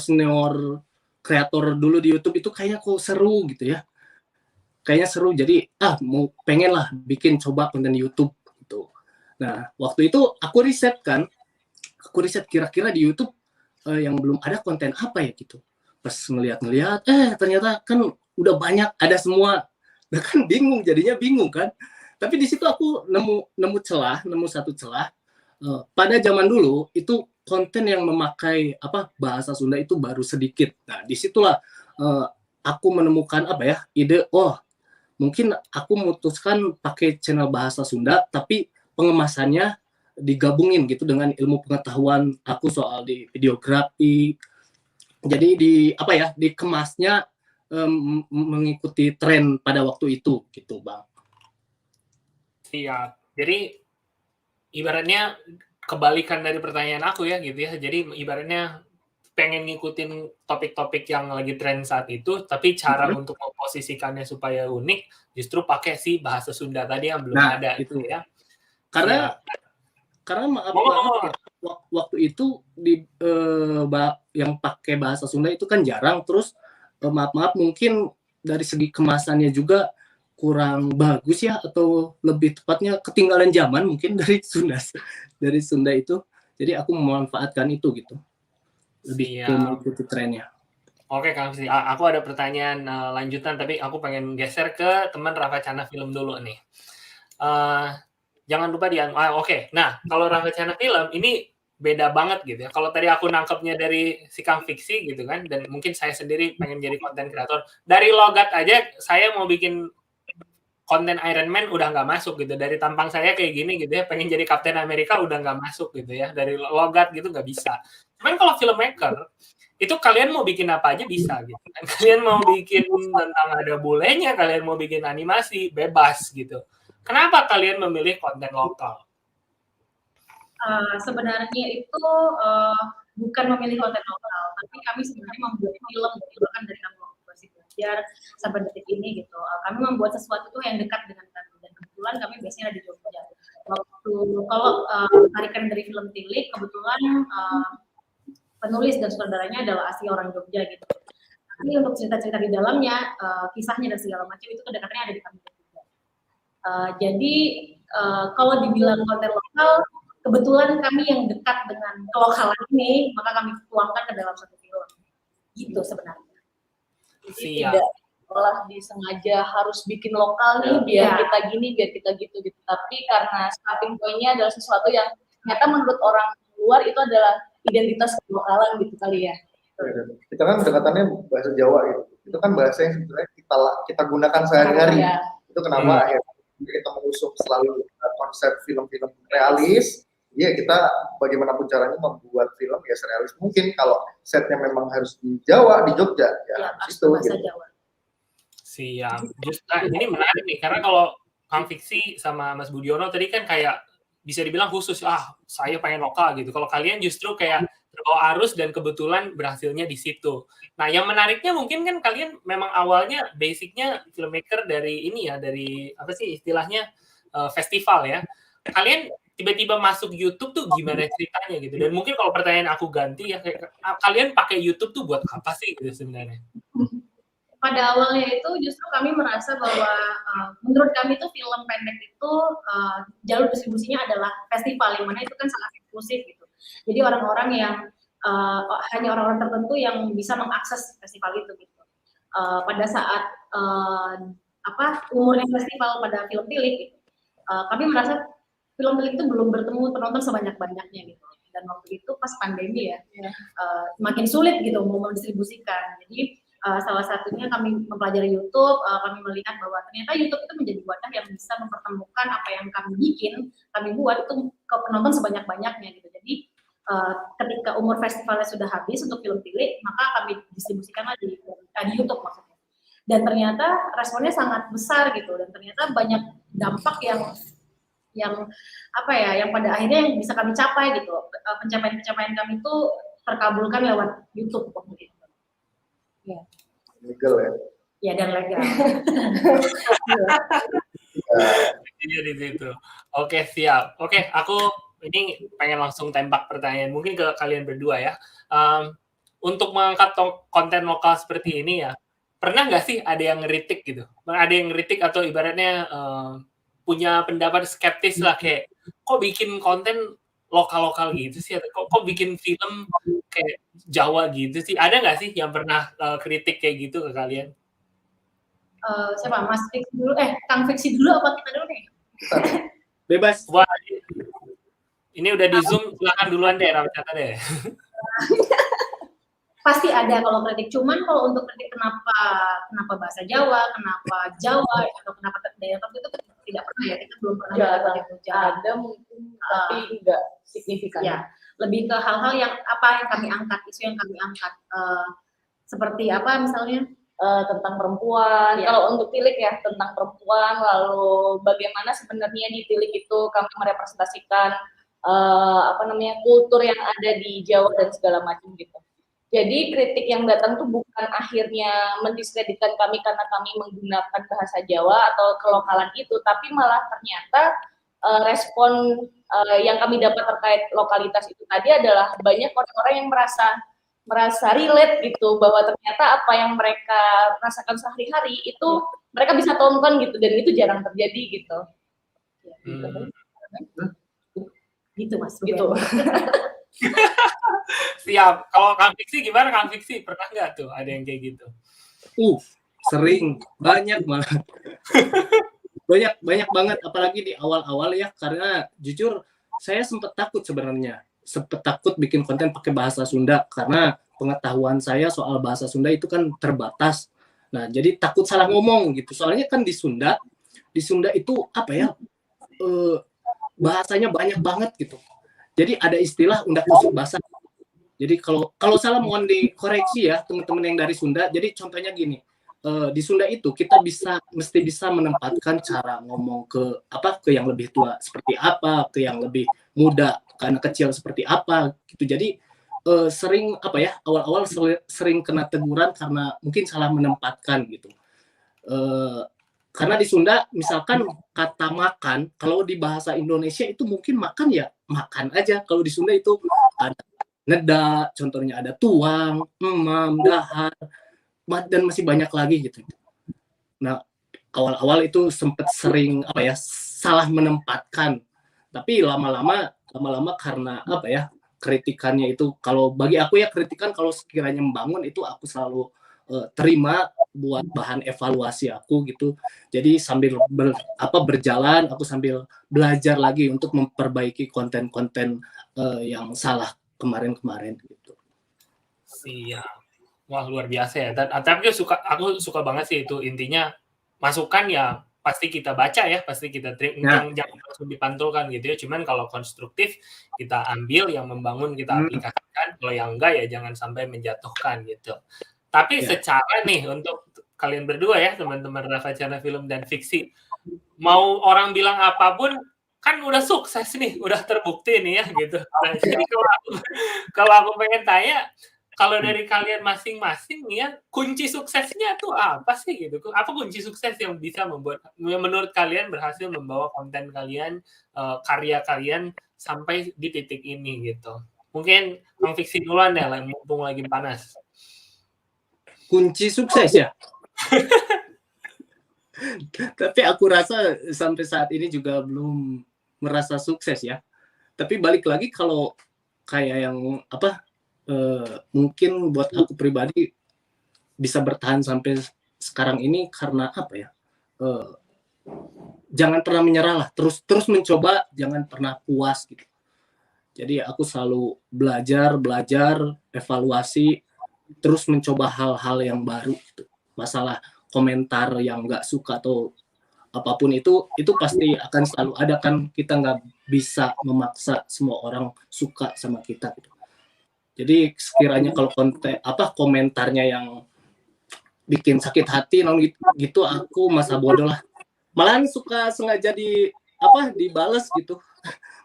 senior kreator dulu di YouTube itu kayaknya kok seru gitu ya, kayaknya seru, jadi pengen lah bikin coba konten YouTube gitu. Nah, waktu itu aku riset kira-kira di YouTube yang belum ada konten apa ya gitu. Pas ngeliat ternyata kan udah banyak, ada semua. Nah kan jadinya bingung kan. Tapi di situ aku nemu satu celah. Pada zaman dulu itu konten yang memakai bahasa Sunda itu baru sedikit. Nah disitulah aku menemukan ide, mungkin aku memutuskan pakai channel bahasa Sunda, tapi pengemasannya digabungin gitu dengan ilmu pengetahuan aku soal di videografi. Jadi dikemasnya mengikuti tren pada waktu itu gitu, Bang. Siap. Jadi ibaratnya kebalikan dari pertanyaan aku ya gitu ya. Jadi ibaratnya pengen ngikutin topik-topik yang lagi tren saat itu, tapi cara untuk memposisikannya supaya unik justru pakai si bahasa Sunda tadi yang belum Nah, ada itu. gitu ya. Karena maaf banget ya, waktu itu yang pakai bahasa Sunda itu kan jarang, terus maaf mungkin dari segi kemasannya juga kurang bagus ya, atau lebih tepatnya ketinggalan zaman mungkin dari Sunda itu. Jadi aku memanfaatkan itu gitu. Lebih ke mengikuti trennya. Oke Kang Fiksi, aku ada pertanyaan lanjutan, tapi aku pengen geser ke teman Rafa Cana Film dulu nih. Jangan lupa oke. Nah, kalau Rafa Cana Film ini beda banget gitu ya. Kalau tadi aku nangkepnya dari si Kang Fiksi gitu kan, dan mungkin saya sendiri pengen jadi konten kreator. Dari logat aja saya mau bikin konten Iron Man udah nggak masuk gitu. Dari tampang saya kayak gini gitu ya, pengen jadi Captain America udah nggak masuk gitu ya. Dari logat gitu nggak bisa. Cuman kalau filmmaker, itu kalian mau bikin apa aja bisa gitu. Kalian mau bikin tentang ada bulenya, kalian mau bikin animasi, bebas gitu. Kenapa kalian memilih konten lokal? Sebenarnya itu bukan memilih konten lokal, tapi kami sebenarnya membuat film bahkan dari kami masih belajar sampai detik ini gitu. Kami membuat sesuatu tuh yang dekat dengan kami, dan kebetulan kami biasanya ada di Jogja. Kalau tarikan dari film Tilik, kebetulan penulis dan sutradaranya adalah asli orang Jogja gitu. Tapi untuk cerita-cerita di dalamnya, kisahnya dan segala macam itu kedekatannya ada di kami juga. Jadi kalau dibilang konten lokal, kebetulan kami yang dekat dengan kelokalan ini, maka kami tuangkan ke dalam satu film. Gitu sebenarnya. Jadi tidak malah disengaja harus bikin lokal nih biar kita gini, biar kita gitu. Tapi karena starting point-nya adalah sesuatu yang ternyata menurut orang luar itu adalah identitas kelokalan gitu kali ya. Kita kan pendekatannya bahasa Jawa gitu. Itu kan bahasa yang sebenarnya kita gunakan sehari-hari. Itu kenapa akhirnya kita mengusung selalu konsep film-film realis. Iya, kita bagaimanapun caranya membuat film ya serealis mungkin. Kalau setnya memang harus di Jawa, di Jogja, ya itu bahasa gitu. Jawa. Siap. Ini menarik nih, karena kalau Kang Fiksi sama Mas Budiono tadi kan kayak bisa dibilang khusus, saya pengen lokal gitu. Kalau kalian justru kayak terbawa arus dan kebetulan berhasilnya di situ. Nah, yang menariknya mungkin kan kalian memang awalnya basicnya filmmaker dari ini ya, dari apa sih istilahnya festival ya. Kalian tiba-tiba masuk YouTube tuh gimana ceritanya gitu. Dan mungkin kalau pertanyaan aku ganti ya, kalian pakai YouTube tuh buat apa sih gitu sebenarnya? Pada awalnya itu justru kami merasa bahwa menurut kami tuh film pendek itu jalur distribusinya adalah festival, yang mana itu kan sangat eksklusif gitu. Jadi orang-orang yang hanya orang-orang tertentu yang bisa mengakses festival itu gitu. Pada saat umurnya festival pada film Tilik gitu, kami merasa film Tilik itu belum bertemu penonton sebanyak-banyaknya gitu. Dan waktu itu pas pandemi ya, makin sulit gitu mau mendistribusikan. Jadi salah satunya kami mempelajari YouTube, kami melihat bahwa ternyata YouTube itu menjadi wadah yang bisa mempertemukan apa yang kami bikin, kami buat itu ke penonton sebanyak-banyaknya gitu. Jadi ketika umur festivalnya sudah habis untuk film Tilik, maka kami distribusikanlah di YouTube maksudnya. Dan ternyata responnya sangat besar gitu, dan ternyata banyak dampak yang pada akhirnya yang bisa kami capai gitu. Pencapaian kami itu terkabulkan lewat YouTube waktu itu. Ya. Legal ya. Ya, dan legal. Jadi itu. Oke, siap. Oke, aku ini pengen langsung tembak pertanyaan mungkin ke kalian berdua ya. Untuk mengangkat konten lokal seperti ini ya, pernah nggak sih ada yang ngeritik gitu? Ada yang ngeritik atau ibaratnya punya pendapat skeptis lah, kayak kok bikin konten lokal-lokal gitu sih, atau kok bikin film kayak Jawa gitu sih? Ada nggak sih yang pernah kritik kayak gitu ke kalian? Siapa? Mas Fiksi dulu? Kang Fiksi dulu apa kita dulu nih? Bebas. Wah, ini udah di Zoom, silakan duluan deh, Ramcata deh. Pasti ada kalau kritik, cuman kalau untuk kritik kenapa bahasa Jawa, kenapa Jawa, atau kenapa daerah tertentu itu tidak pernah ya, kita belum pernah ada mungkin, tapi enggak signifikan. Ya, lebih ke hal-hal yang kami angkat, isu yang kami angkat, seperti apa misalnya tentang perempuan. Ya. Kalau untuk Tilik ya tentang perempuan, lalu bagaimana sebenarnya di Tilik itu kami merepresentasikan kultur yang ada di Jawa dan segala macam gitu. Jadi kritik yang datang tuh bukan akhirnya mendiskreditkan kami karena kami menggunakan bahasa Jawa atau kelokalan itu, tapi malah ternyata respon yang kami dapat terkait lokalitas itu tadi adalah banyak orang-orang yang merasa relate gitu, bahwa ternyata apa yang mereka rasakan sehari-hari itu mereka bisa tonton gitu, dan itu jarang terjadi gitu. Gitu Mas. Gitu. Siap. Kalau Kang Fiksi gimana, Kang Fiksi? Pernah nggak tuh ada yang kayak gitu? Sering, banyak malah. banyak banget, apalagi di awal-awal ya, karena jujur saya sempat takut sebenarnya. Sempat takut bikin konten pakai bahasa Sunda karena pengetahuan saya soal bahasa Sunda itu kan terbatas. Nah, jadi takut salah ngomong gitu. Soalnya kan di Sunda itu apa ya? Bahasanya banyak banget gitu. Jadi ada istilah undak tusuk bahasa. Jadi kalau salah mohon dikoreksi ya teman-teman yang dari Sunda. Jadi contohnya gini, di Sunda itu kita mesti bisa menempatkan cara ngomong ke yang lebih tua seperti apa, ke yang lebih muda, ke anak kecil seperti apa gitu. Jadi sering awal-awal sering kena teguran karena mungkin salah menempatkan gitu. Karena di Sunda misalkan kata makan, kalau di bahasa Indonesia itu mungkin makan ya makan aja. Kalau di Sunda itu ada neda, contohnya ada tuang, emam, dahar, dan masih banyak lagi gitu. Nah, awal-awal itu sempat sering salah menempatkan. Tapi lama-lama karena kritikannya itu, kalau bagi aku ya kritikan kalau sekiranya membangun itu aku selalu terima buat bahan evaluasi aku gitu. Jadi sambil berjalan aku sambil belajar lagi untuk memperbaiki konten-konten yang salah kemarin gitu. Siap. Wah, luar biasa ya. Dan tapi aku suka banget sih itu, intinya masukan ya pasti kita baca ya, pasti kita terima, jangan langsung dipantulkan gitu ya. Cuman kalau konstruktif kita ambil, yang membangun kita aplikasikan, kalau yang enggak ya jangan sampai menjatuhkan gitu. Tapi secara nih untuk kalian berdua ya, teman-teman Ravacana Film dan Fiksi, mau orang bilang apapun kan udah sukses nih, udah terbukti nih ya gitu. Nah, jadi kalau aku pengen tanya, kalau dari kalian masing-masing ya, kunci suksesnya tuh apa sih gitu? Apa kunci sukses yang bisa membuat, menurut kalian, berhasil membawa konten kalian, karya kalian sampai di titik ini gitu? Mungkin Kang Fiksi duluan ya, mumpung lagi panas. Kunci sukses ya? Tapi aku rasa sampai saat ini juga belum merasa sukses ya. Tapi balik lagi kalau kayak yang mungkin buat aku pribadi bisa bertahan sampai sekarang ini karena jangan pernah menyerah lah, terus mencoba, jangan pernah puas gitu. Jadi aku selalu belajar, evaluasi, terus mencoba hal-hal yang baru gitu. Masalah komentar yang nggak suka atau apapun itu pasti akan selalu ada, kan kita nggak bisa memaksa semua orang suka sama kita gitu. Jadi sekiranya kalau komentarnya yang bikin sakit hati gitu aku masa bodoh lah. Malahan suka sengaja dibales gitu.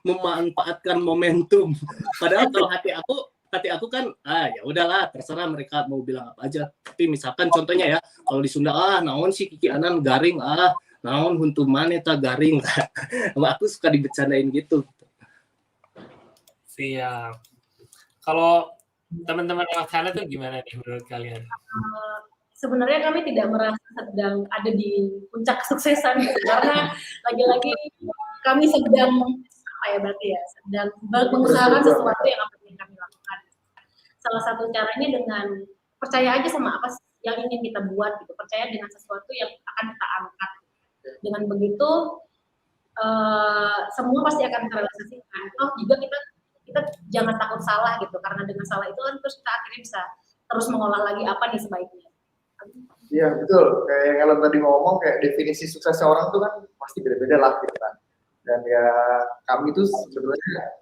Memanfaatkan momentum. Padahal kalau hati aku kan ya udahlah, terserah mereka mau bilang apa aja. Tapi misalkan contohnya ya, kalau di Sunda naon sih Kiki Anan garing, naon huntu maneh ta garing. Aku suka dibecandain gitu. Siap. Kalau teman-teman Ravacana tuh gimana nih menurut kalian? Sebenarnya kami tidak merasa sedang ada di puncak kesuksesan gitu, karena lagi-lagi kami sedang sedang mengusahakan sesuatu yang akan kami lakukan. Salah satu caranya dengan percaya aja sama apa yang ingin kita buat gitu, percaya dengan sesuatu yang akan kita angkat. Dengan begitu semua pasti akan terrealisasikan. Juga kita jangan takut salah gitu, karena dengan salah itu kan terus kita akhirnya bisa terus mengolah lagi apa nih sebaiknya. Iya betul, kayak yang Ellen tadi ngomong, kayak definisi suksesnya orang tuh kan pasti beda-beda lah gitu kan. Dan ya kami tuh sebenarnya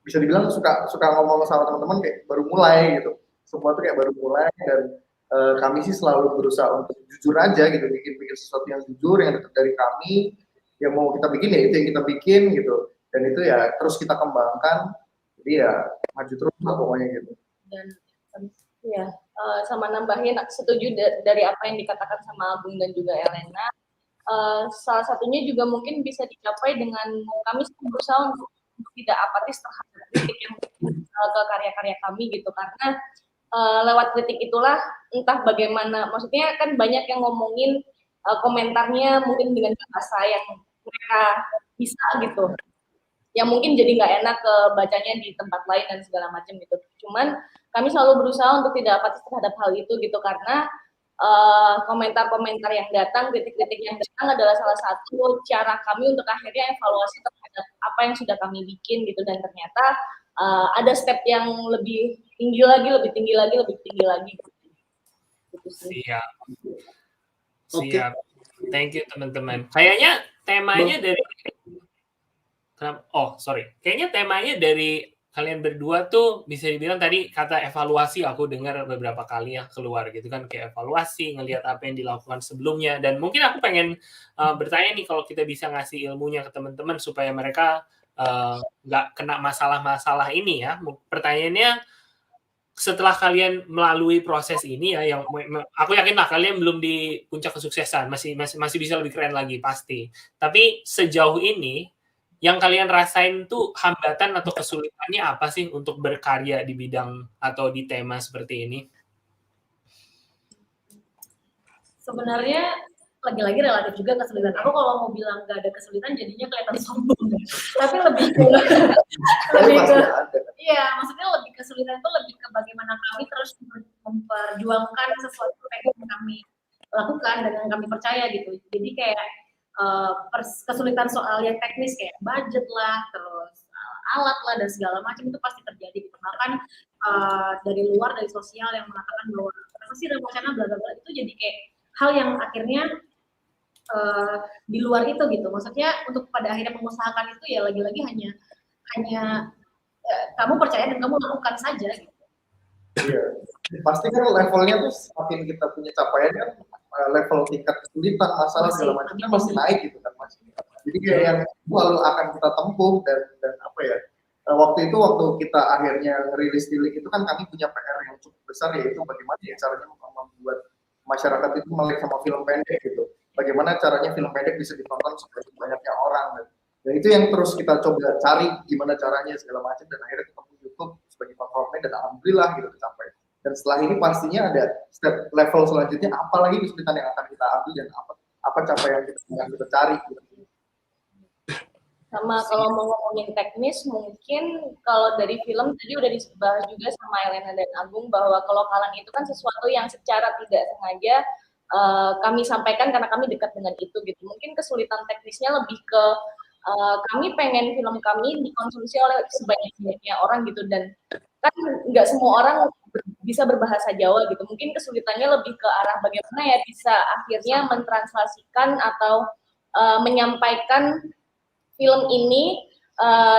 bisa dibilang suka ngomong sama teman-teman kayak baru mulai gitu. Semua tuh kayak baru mulai, dan kami sih selalu berusaha untuk jujur aja gitu, bikin sesuatu yang jujur, yang dekat dari kami, yang mau kita bikin ya itu yang kita bikin gitu. dan itu ya terus kita kembangkan, jadi ya maju terus lah pokoknya gitu. Dan ya sama nambahin, setuju dari apa yang dikatakan sama Agung dan juga Elena. Salah satunya juga mungkin bisa dicapai dengan kami berusaha untuk tidak apatis terhadap kritik yang ke karya-karya kami gitu, karena lewat kritik itulah entah bagaimana, maksudnya kan banyak yang ngomongin komentarnya mungkin dengan bahasa yang mereka bisa gitu, yang mungkin jadi nggak enak ke bacanya di tempat lain dan segala macam gitu. Cuman kami selalu berusaha untuk tidak apatis terhadap hal itu gitu, karena komentar-komentar yang datang, kritik-kritik yang datang adalah salah satu cara kami untuk akhirnya evaluasi terhadap apa yang sudah kami bikin gitu, dan ternyata ada step yang lebih tinggi lagi, lebih tinggi lagi, lebih tinggi lagi. Gitu sih. Siap. Siap. Thank you teman-teman. Kayaknya temanya dari Kayaknya temanya dari kalian berdua tuh bisa dibilang tadi kata evaluasi, aku dengar beberapa kali ya keluar gitu kan, kayak evaluasi, ngelihat apa yang dilakukan sebelumnya. Dan mungkin aku pengen bertanya nih, kalau kita bisa ngasih ilmunya ke teman-teman supaya mereka nggak kena masalah-masalah ini ya. Pertanyaannya, setelah kalian melalui proses ini ya, yang aku yakin lah kalian belum di puncak kesuksesan, masih bisa lebih keren lagi pasti. Tapi sejauh ini yang kalian rasain tuh hambatan atau kesulitannya apa sih untuk berkarya di bidang atau di tema seperti ini? Sebenarnya lagi-lagi relatif juga kesulitan. Aku kalau mau bilang nggak ada kesulitan jadinya kelihatan sombong. Tapi lebih ke iya, maksudnya lebih kesulitan itu lebih ke bagaimana kami terus memperjuangkan sesuatu yang kami lakukan dan yang kami percaya gitu. Jadi kayak kesulitan soal yang teknis kayak budget lah, terus alat lah dan segala macam itu pasti terjadi gitu. Bahkan dari luar, dari sosial yang mengatakan bahwa kenapa sih rencana bla bla bla, itu jadi kayak hal yang akhirnya di luar itu gitu. Maksudnya untuk pada akhirnya mengusahakan itu ya lagi-lagi hanya kamu percaya dan kamu lakukan saja gitu. Iya, pasti kan levelnya tuh semakin kita punya capaian kan, level tingkat kesulitan, masalah segala macamnya masih naik gitu kan Mas. Jadi kayak yang selalu akan kita tempuh dan apa ya, waktu kita akhirnya rilis Tilik itu kan kami punya PR yang cukup besar, yaitu bagaimana ya caranya membuat masyarakat itu melek sama film pendek gitu. Bagaimana caranya film pendek bisa ditonton sebanyak banyaknya orang, dan itu yang terus kita coba cari gimana caranya segala macam, dan akhirnya ketemu YouTube sebagai platformnya dan alhamdulillah gitu tercapai. Dan setelah ini pastinya ada step level selanjutnya, apalagi kesulitan yang akan kita ambil dan apa capaian yang kita cari gitu. Sama kalau mau ngomongin teknis, mungkin kalau dari film tadi udah dibahas juga sama Elena dan Agung bahwa kelokalan itu kan sesuatu yang secara tidak sengaja kami sampaikan karena kami dekat dengan itu gitu. Mungkin kesulitan teknisnya lebih ke kami pengen film kami dikonsumsi oleh sebanyak-banyaknya orang gitu, dan kan nggak semua orang bisa berbahasa Jawa gitu. Mungkin kesulitannya lebih ke arah bagaimana ya bisa akhirnya mentranslasikan atau menyampaikan film ini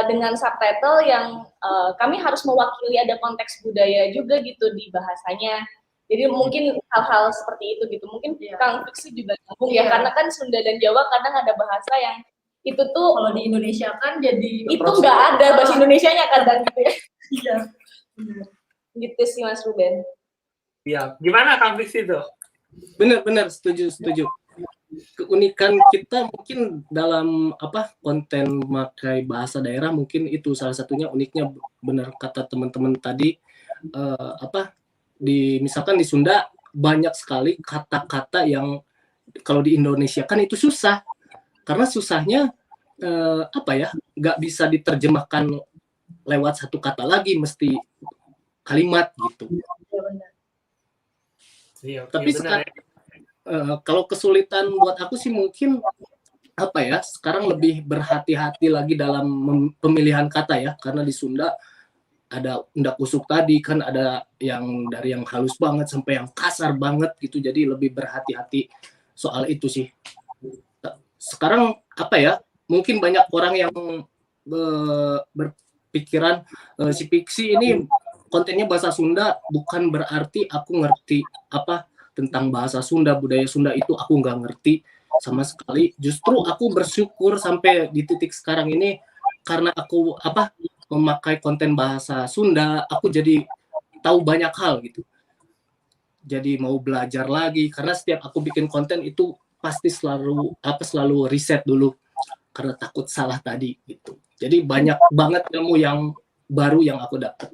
dengan subtitle yang kami harus mewakili ada konteks budaya juga gitu di bahasanya. Jadi mungkin hal-hal seperti itu gitu. Mungkin Kang Fiksi juga nyambung ya, karena kan Sunda dan Jawa kadang ada bahasa yang itu tuh kalau di Indonesia kan jadi itu nggak ada bahasa Indonesianya kadang gitu ya. Iya. Gitu sih Mas Ruben. Iya, gimana Kang Fiksi itu? Benar, setuju. Keunikan kita mungkin dalam konten memakai bahasa daerah, mungkin itu salah satunya uniknya. Benar kata teman-teman tadi, misalkan di Sunda banyak sekali kata-kata yang kalau di Indonesia kan itu susah, karena susahnya nggak bisa diterjemahkan lewat satu kata lagi, mesti kalimat gitu. Iya, tapi sekarang kalau kesulitan buat aku sih mungkin sekarang lebih berhati-hati lagi dalam pemilihan kata ya, karena di Sunda ada undak usuk tadi kan, ada yang dari yang halus banget sampai yang kasar banget gitu, jadi lebih berhati-hati soal itu sih. Sekarang mungkin banyak orang yang berpikiran si Fiksi ini kontennya bahasa Sunda, bukan berarti aku ngerti tentang bahasa Sunda, budaya Sunda itu aku nggak ngerti sama sekali. Justru aku bersyukur sampai di titik sekarang ini karena aku memakai konten bahasa Sunda, aku jadi tahu banyak hal gitu. Jadi mau belajar lagi karena setiap aku bikin konten itu pasti selalu riset dulu karena takut salah tadi gitu. Jadi banyak banget ilmu yang baru yang aku dapat.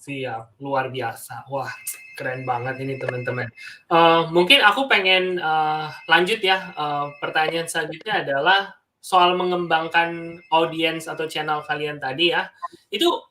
Siap, luar biasa. Wah, keren banget ini teman-teman. Mungkin aku pengen lanjut ya. Pertanyaan selanjutnya adalah soal mengembangkan audiens atau channel kalian tadi ya. Itu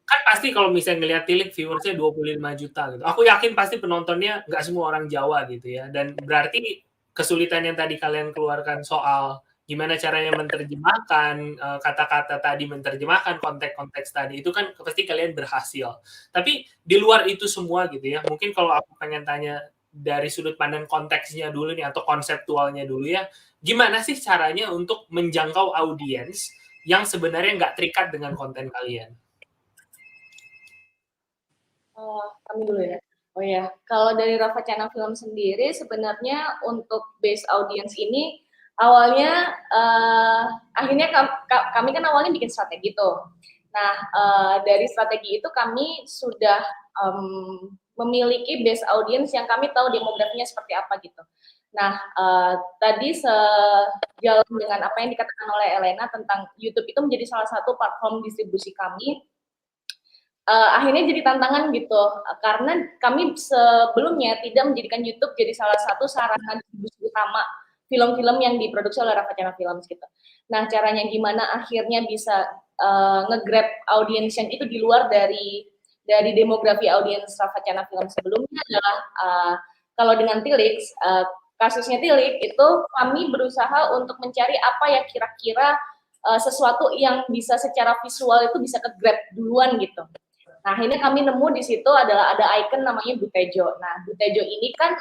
kan pasti kalau misalnya ngelihat Tilik viewersnya 25 juta gitu. Aku yakin pasti penontonnya nggak semua orang Jawa gitu ya. Dan berarti kesulitan yang tadi kalian keluarkan soal gimana caranya menerjemahkan kata-kata tadi, menerjemahkan konteks-konteks tadi, itu kan pasti kalian berhasil. Tapi di luar itu semua gitu ya, mungkin kalau aku pengen tanya dari sudut pandang konteksnya dulu nih, atau konseptualnya dulu ya, gimana sih caranya untuk menjangkau audiens yang sebenarnya nggak terikat dengan konten kalian? Kami dulu ya. Oh ya, kalau dari Rafa Channel Film sendiri, sebenarnya untuk base audience ini, awalnya akhirnya kami kan awalnya bikin strategi tuh. Nah, dari strategi itu kami sudah memiliki base audience yang kami tahu demografinya seperti apa gitu. Nah, tadi sejalan dengan apa yang dikatakan oleh Elena tentang YouTube itu menjadi salah satu platform distribusi kami, akhirnya jadi tantangan gitu, karena kami sebelumnya tidak menjadikan YouTube jadi salah satu sarana distribusi utama film-film yang diproduksi oleh Rafa Channel Films gitu. Nah, caranya gimana akhirnya bisa nge-grab audiens yang itu di luar dari demografi audiens Rafa Channel Films sebelumnya adalah kalau dengan Tilik, kasusnya Tilik itu kami berusaha untuk mencari apa yang kira-kira sesuatu yang bisa secara visual itu bisa ke-grab duluan gitu. Nah, akhirnya kami nemu di situ adalah ada icon namanya Butejo. Nah, Butejo ini kan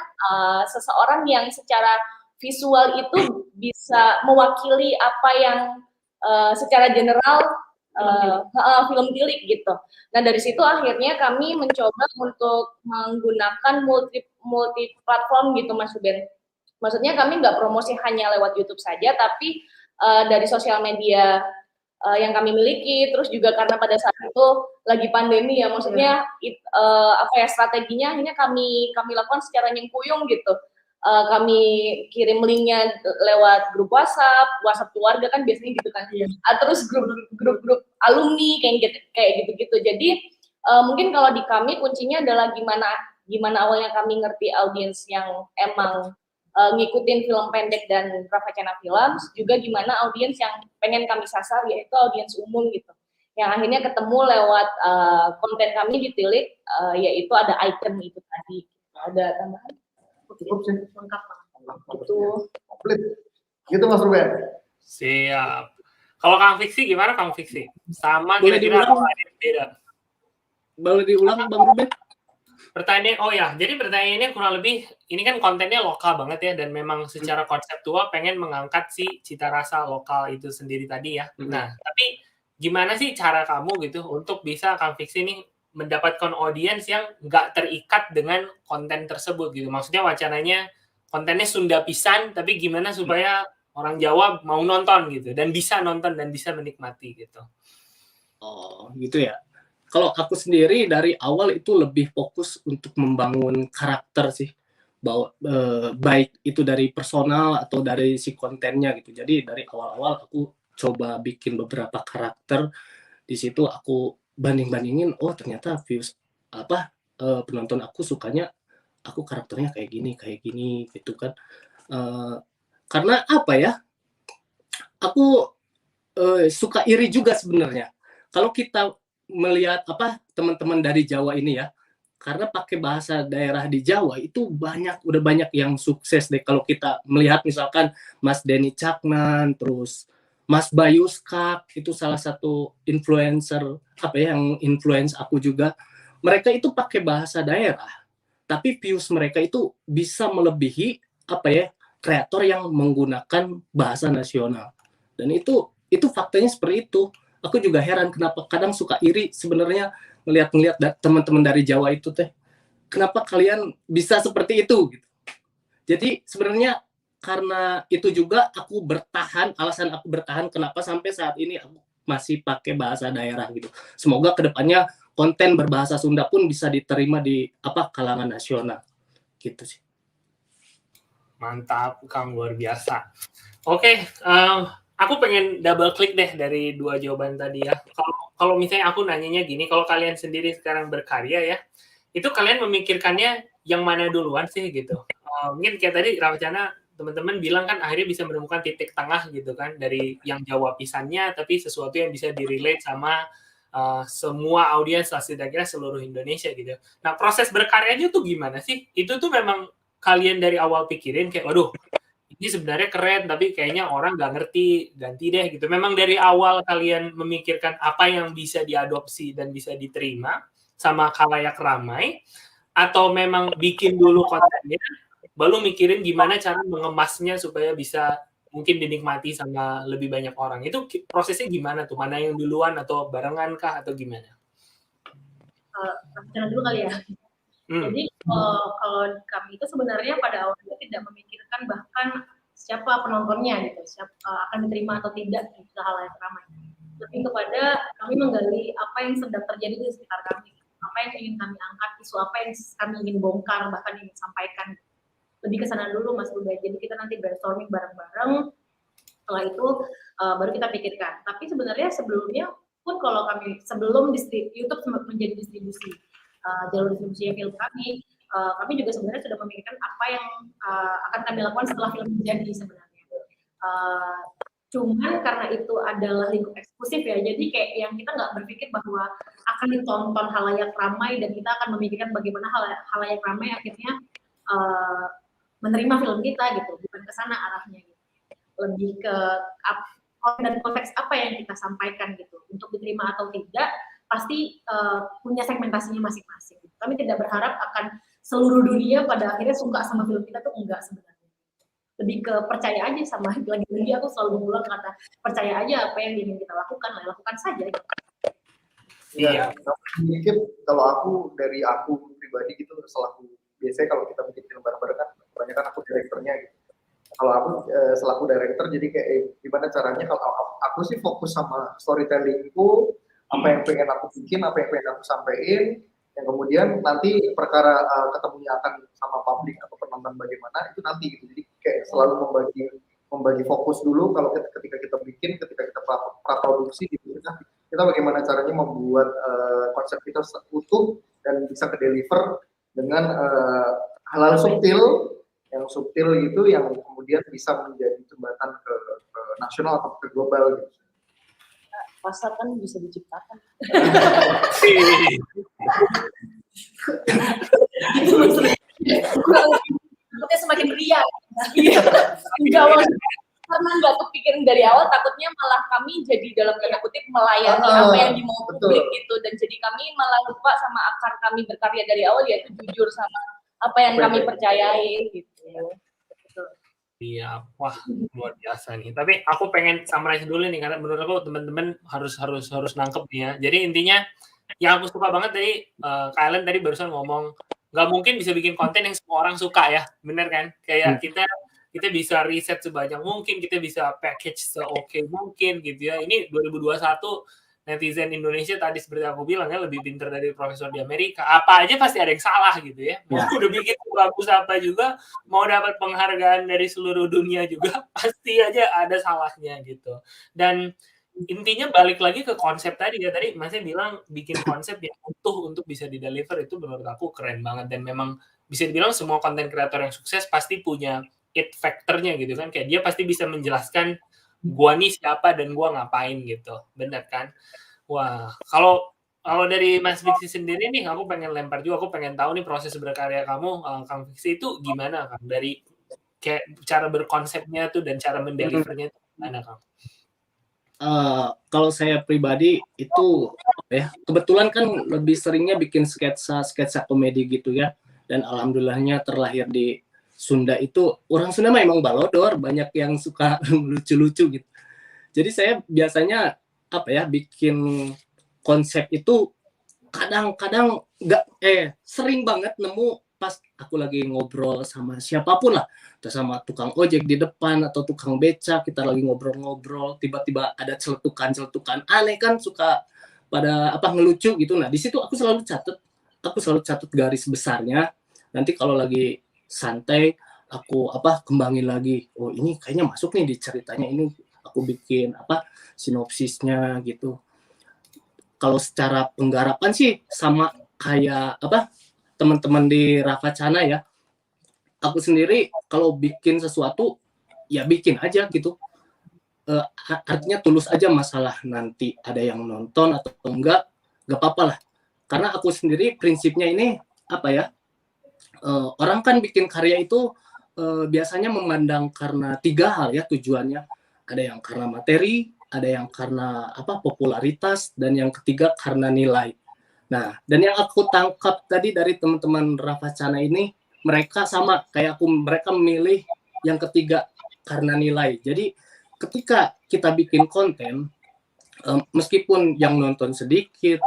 seseorang yang secara visual itu bisa mewakili apa yang secara general film Tilik gitu. Nah, dari situ akhirnya kami mencoba untuk menggunakan multi platform gitu, Mas Ruben. Maksudnya kami nggak promosi hanya lewat YouTube saja, tapi dari sosial media yang kami miliki, terus juga karena pada saat itu lagi pandemi ya, maksudnya strateginya akhirnya kami lakukan secara nyengkuyung gitu. Kami kirim linknya lewat grup WhatsApp keluarga kan biasanya gitu kan, terus grup alumni kayak gitu. Jadi mungkin kalau di kami kuncinya adalah gimana awalnya kami ngerti audiens yang emang ngikutin film pendek dan Rafa Channel Films, juga gimana audiens yang pengen kami sasar, yaitu audiens umum gitu, yang akhirnya ketemu lewat konten kami di Tilik, yaitu ada icon itu tadi. Ada tambahan? Cukup sih. Lengkap. Itu komplit. Gitu Mas Ruben. Siap. Kalau Kang Fiksi gimana Kang Fiksi? Sama Boleh kira-kira diulang? apa ada yang beda? Boleh diulang Bang Ruben? Jadi pertanyaannya kurang lebih, ini kan kontennya lokal banget ya, dan memang secara konseptual pengen mengangkat si cita rasa lokal itu sendiri tadi ya. Nah, tapi gimana sih cara kamu gitu untuk bisa Kang Fiksi ini mendapatkan audiens yang nggak terikat dengan konten tersebut gitu? Maksudnya wacananya kontennya Sunda pisan, tapi gimana supaya orang Jawa mau nonton gitu, dan bisa nonton dan bisa menikmati gitu. Oh, gitu ya. Kalau aku sendiri dari awal itu lebih fokus untuk membangun karakter sih, bahwa baik itu dari personal atau dari si kontennya gitu. Jadi dari awal-awal aku coba bikin beberapa karakter, di situ aku banding-bandingin, oh ternyata views penonton aku sukanya aku karakternya kayak gini gitu kan. Karena apa ya? Aku suka iri juga sebenarnya. Kalau kita melihat teman-teman dari Jawa ini ya, karena pakai bahasa daerah di Jawa itu udah banyak yang sukses deh. Kalau kita melihat misalkan Mas Denny Caknan, terus Mas Bayu Skak, itu salah satu influencer yang influence aku juga. Mereka itu pakai bahasa daerah, tapi views mereka itu bisa melebihi kreator yang menggunakan bahasa nasional. Dan itu faktanya seperti itu. Aku juga heran kenapa kadang suka iri sebenarnya ngelihat teman-teman dari Jawa itu teh. Kenapa kalian bisa seperti itu gitu. Jadi sebenarnya karena itu juga aku bertahan, alasan aku bertahan kenapa sampai saat ini aku masih pakai bahasa daerah gitu. Semoga kedepannya konten berbahasa Sunda pun bisa diterima di kalangan nasional gitu sih. Mantap, Kang, luar biasa. Oke, aku pengen double klik deh dari dua jawaban tadi ya. Kalau misalnya aku nanyanya gini, kalau kalian sendiri sekarang berkarya ya, itu kalian memikirkannya yang mana duluan sih gitu? Mungkin kayak tadi Rawacana teman-teman bilang kan akhirnya bisa menemukan titik tengah gitu kan dari yang Jawa pisannya, tapi sesuatu yang bisa direlate sama semua audiens lah setidaknya seluruh Indonesia gitu. Nah, proses berkaryanya tuh gimana sih? Itu tuh memang kalian dari awal pikirin kayak, waduh, ini sebenarnya keren, tapi kayaknya orang nggak ngerti, ganti deh gitu. Memang dari awal kalian memikirkan apa yang bisa diadopsi dan bisa diterima sama khalayak ramai, atau memang bikin dulu kontennya, baru mikirin gimana cara mengemasnya supaya bisa mungkin dinikmati sama lebih banyak orang. Itu prosesnya gimana tuh? Mana yang duluan atau barengan kah atau gimana? Jangan dulu kali ya. Jadi kalau kami itu sebenarnya pada awalnya tidak memikirkan bahkan siapa penontonnya gitu, akan diterima atau tidak di khalayak ramai. Lebih kepada kami menggali apa yang sedang terjadi di sekitar kami, apa yang ingin kami angkat, isu apa yang kami ingin bongkar, bahkan ingin sampaikan. Lebih ke sana dulu Mas Budi. Jadi kita nanti brainstorming bareng-bareng. Setelah itu baru kita pikirkan. Tapi sebenarnya sebelumnya pun kalau kami sebelum YouTube menjadi distribusi jalur distribusi film kami juga sebenarnya sudah memikirkan apa yang akan kami lakukan setelah film menjadi sebenarnya. Cuman karena itu adalah lingkup eksklusif ya, jadi kayak yang kita nggak berpikir bahwa akan ditonton halayak ramai dan kita akan memikirkan bagaimana halayak ramai akhirnya menerima film kita gitu, bukan ke sana arahnya gitu. Lebih ke dan konteks apa yang kita sampaikan gitu, untuk diterima atau tidak pasti punya segmentasinya masing-masing. Kami tidak berharap akan seluruh dunia pada akhirnya suka sama film kita tuh enggak sebenarnya. Lebih ke percaya aja sama lagi-lagi aku selalu mengulang kata percaya aja apa yang ingin kita lakukan, lakukan saja. Iya. Mungkin kalau aku pribadi gitu selaku biasanya kalau kita bikin film bareng-bareng kan kebanyakan aku direkturnya gitu. Kalau aku selaku director jadi kayak gimana caranya kalau aku sih fokus sama storytellingku, apa yang pengen aku bikin, apa yang pengen aku sampaikan, yang kemudian nanti perkara ketemunya akan sama publik atau penonton bagaimana itu nanti gitu. Jadi kayak selalu membagi fokus dulu kalau ketika kita bikin, ketika kita praproduksi gitu kita bagaimana caranya membuat konsep kita utuh dan bisa ke deliver dengan hal-hal yang subtil gitu yang kemudian bisa menjadi jembatan ke nasional atau ke global gitu. Pasar kan bisa diciptakan. Takutnya semakin ria. Karena nggak kepikiran dari awal, takutnya malah kami jadi dalam tanda kutip melayani apa yang dimau publik gitu, dan jadi kami malah lupa sama akar kami berkarya dari awal, yaitu jujur sama apa yang kami percayai gitu. Iya, wah luar biasa nih. Tapi aku pengen summarize dulu nih karena menurut aku teman-teman harus nangkep nih ya. Jadi intinya yang aku suka banget tadi kalian tadi barusan ngomong nggak mungkin bisa bikin konten yang semua orang suka ya, bener kan? Kayak kita bisa riset sebanyak mungkin, kita bisa package se-oke mungkin gitu ya. Ini 2021 netizen Indonesia tadi seperti aku bilang ya lebih pintar dari profesor di Amerika. Apa aja pasti ada yang salah gitu ya. Mau udah bikin bagus apa juga, mau dapat penghargaan dari seluruh dunia juga pasti aja ada salahnya gitu. Dan intinya balik lagi ke konsep tadi ya. Tadi Masnya bilang bikin konsep yang utuh untuk bisa di-deliver itu menurut aku keren banget dan memang bisa dibilang semua konten kreator yang sukses pasti punya it factor-nya gitu kan. Kayak dia pasti bisa menjelaskan gua nih siapa dan gua ngapain gitu, bener kan? Wah, kalau dari Mas Fiksi sendiri nih, aku pengen lempar juga, aku pengen tahu nih proses berkarya kamu, Kang Fiksi itu gimana Kang? Dari kayak cara berkonsepnya tuh dan cara mendelivernya itu gimana Kang? Kalau saya pribadi itu ya kebetulan kan lebih seringnya bikin sketsa komedi gitu ya, dan alhamdulillahnya terlahir di Sunda itu orang Sunda memang balodor, banyak yang suka lucu-lucu gitu. Jadi saya biasanya bikin konsep itu kadang-kadang sering banget nemu pas aku lagi ngobrol sama siapapun lah, entah sama tukang ojek di depan atau tukang beca, kita lagi ngobrol-ngobrol, tiba-tiba ada celetukan-celetukan aneh kan, suka pada ngelucu gitu. Nah, di situ aku selalu catat garis besarnya. Nanti kalau lagi santai aku kembangin lagi. Oh, ini kayaknya masuk nih di ceritanya ini. Aku bikin sinopsisnya gitu. Kalau secara penggarapan sih sama kayak teman-teman di Ravacana ya. Aku sendiri kalau bikin sesuatu ya bikin aja gitu. Artinya tulus aja, masalah nanti ada yang nonton atau enggak apa-apa lah. Karena aku sendiri prinsipnya ini orang kan bikin karya itu biasanya memandang karena 3 hal ya tujuannya. Ada yang karena materi, ada yang karena popularitas, dan yang ketiga karena nilai. Nah, dan yang aku tangkap tadi dari teman-teman Ravacana ini, mereka sama kayak aku, mereka memilih yang ketiga karena nilai. Jadi ketika kita bikin konten, meskipun yang nonton sedikit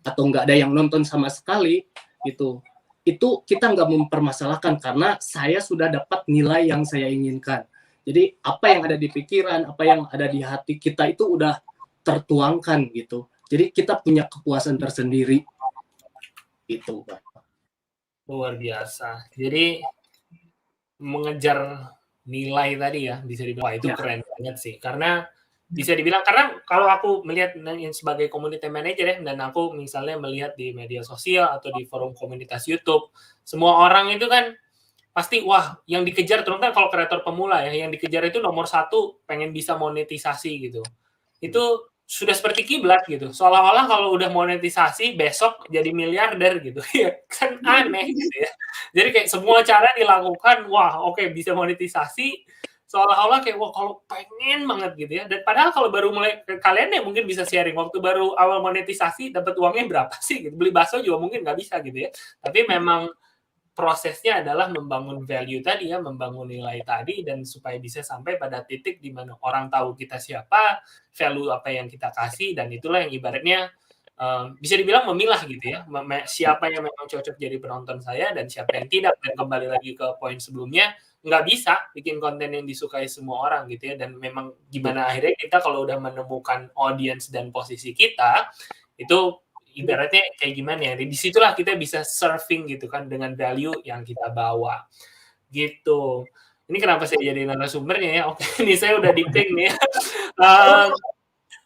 atau nggak ada yang nonton sama sekali gitu, itu kita nggak mempermasalahkan karena saya sudah dapat nilai yang saya inginkan. Jadi apa yang ada di pikiran, apa yang ada di hati kita itu udah tertuangkan gitu. Jadi kita punya kepuasan tersendiri gitu, Pak. Luar biasa. Jadi mengejar nilai tadi ya, bisa dibilang wah, itu keren banget sih. Karena bisa dibilang, karena kalau aku melihat sebagai community manager ya, dan aku misalnya melihat di media sosial atau di forum komunitas YouTube, semua orang itu kan pasti wah yang dikejar, terutama kalau kreator pemula ya, yang dikejar itu nomor 1 pengen bisa monetisasi gitu. Itu sudah seperti kiblat gitu, seolah-olah kalau udah monetisasi besok jadi miliarder gitu ya kan, aneh gitu ya. Jadi kayak semua cara dilakukan, wah oke, bisa monetisasi, seolah-olah kayak wah kalau pengen banget gitu ya. Dan padahal kalau baru mulai, kalian ya mungkin bisa sharing waktu baru awal monetisasi dapat uangnya berapa sih gitu. Beli bakso juga mungkin nggak bisa gitu ya, tapi memang prosesnya adalah membangun value tadi ya, membangun nilai tadi, dan supaya bisa sampai pada titik di mana orang tahu kita siapa, value apa yang kita kasih, dan itulah yang ibaratnya bisa dibilang memilah gitu ya, siapa yang memang cocok jadi penonton saya dan siapa yang tidak. Dan kembali lagi ke poin sebelumnya, nggak bisa bikin konten yang disukai semua orang gitu ya, dan memang gimana akhirnya kita kalau udah menemukan audience dan posisi kita, itu ibaratnya kayak gimana ya, disitulah kita bisa surfing gitu kan dengan value yang kita bawa gitu. Ini kenapa saya jadi narasumbernya ya, oke, ini saya udah di ping nih ya.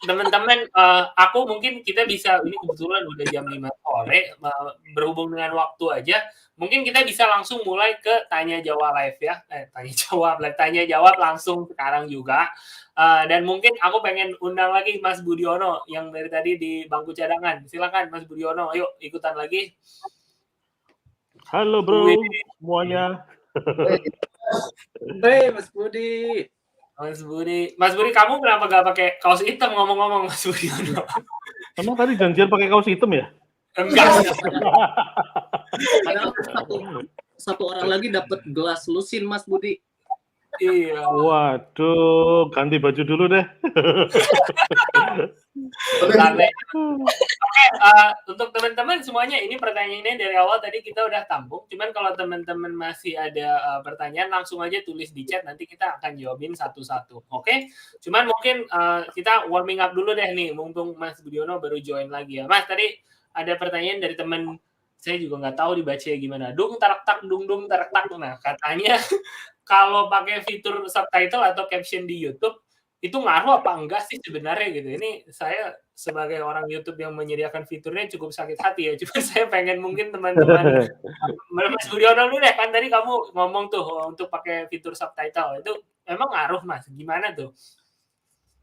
Teman-teman, aku mungkin kita bisa, ini kebetulan udah jam 5 sore, berhubung dengan waktu aja, mungkin kita bisa langsung mulai ke tanya jawab live ya, tanya jawab langsung sekarang juga. Dan mungkin aku pengen undang lagi Mas Budiono yang dari tadi di bangku cadangan. Silakan Mas Budiono, ayo ikutan lagi. Halo bro, semuanya. Hey Mas Budi. Mas Budi, kamu kenapa gak pakai kaos hitam ngomong-ngomong, Mas Budiono? Emang tadi janjian pakai kaos hitam ya? Enggak. Padahal satu orang lagi dapat gelas lusin, Mas Budi. Iya. Waduh, ganti baju dulu deh. Oke, untuk teman-teman semuanya, ini pertanyaannya dari awal tadi kita udah tampung. Cuman kalau teman-teman masih ada pertanyaan, langsung aja tulis di chat, nanti kita akan jawabin satu-satu. Oke? Cuman mungkin kita warming up dulu deh nih, mumpung Mas Budiono baru join lagi ya. Mas, tadi ada pertanyaan dari teman, saya juga nggak tahu dibacanya gimana. Dung tarak tak, dung dung tarak tak. Nah, katanya kalau pakai fitur subtitle atau caption di YouTube, itu ngaruh apa enggak sih sebenarnya gitu. Ini saya sebagai orang YouTube yang menyediakan fiturnya cukup sakit hati ya. Cuma saya pengen mungkin teman-teman Mas Budiono dulu deh, kan tadi kamu ngomong tuh untuk pakai fitur subtitle. Itu emang ngaruh Mas? Gimana tuh?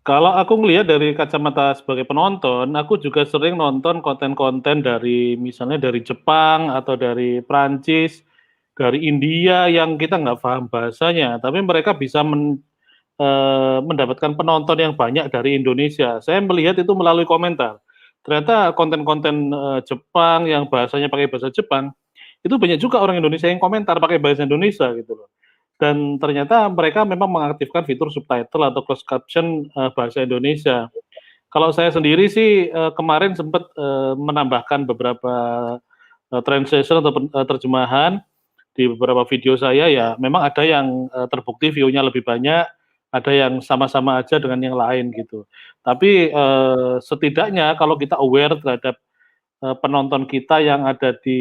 Kalau aku ngelihat dari kacamata sebagai penonton, aku juga sering nonton konten-konten dari misalnya dari Jepang atau dari Prancis, dari India yang kita nggak paham bahasanya, tapi mereka bisa mendapatkan penonton yang banyak dari Indonesia. Saya melihat itu melalui komentar. Ternyata konten-konten Jepang yang bahasanya pakai bahasa Jepang, itu banyak juga orang Indonesia yang komentar pakai bahasa Indonesia gitu loh. Dan ternyata mereka memang mengaktifkan fitur subtitle atau closed caption bahasa Indonesia. Kalau saya sendiri sih kemarin sempat menambahkan beberapa translation atau terjemahan, di beberapa video saya ya memang ada yang terbukti view-nya lebih banyak, ada yang sama-sama aja dengan yang lain gitu. Tapi setidaknya kalau kita aware terhadap penonton kita yang ada di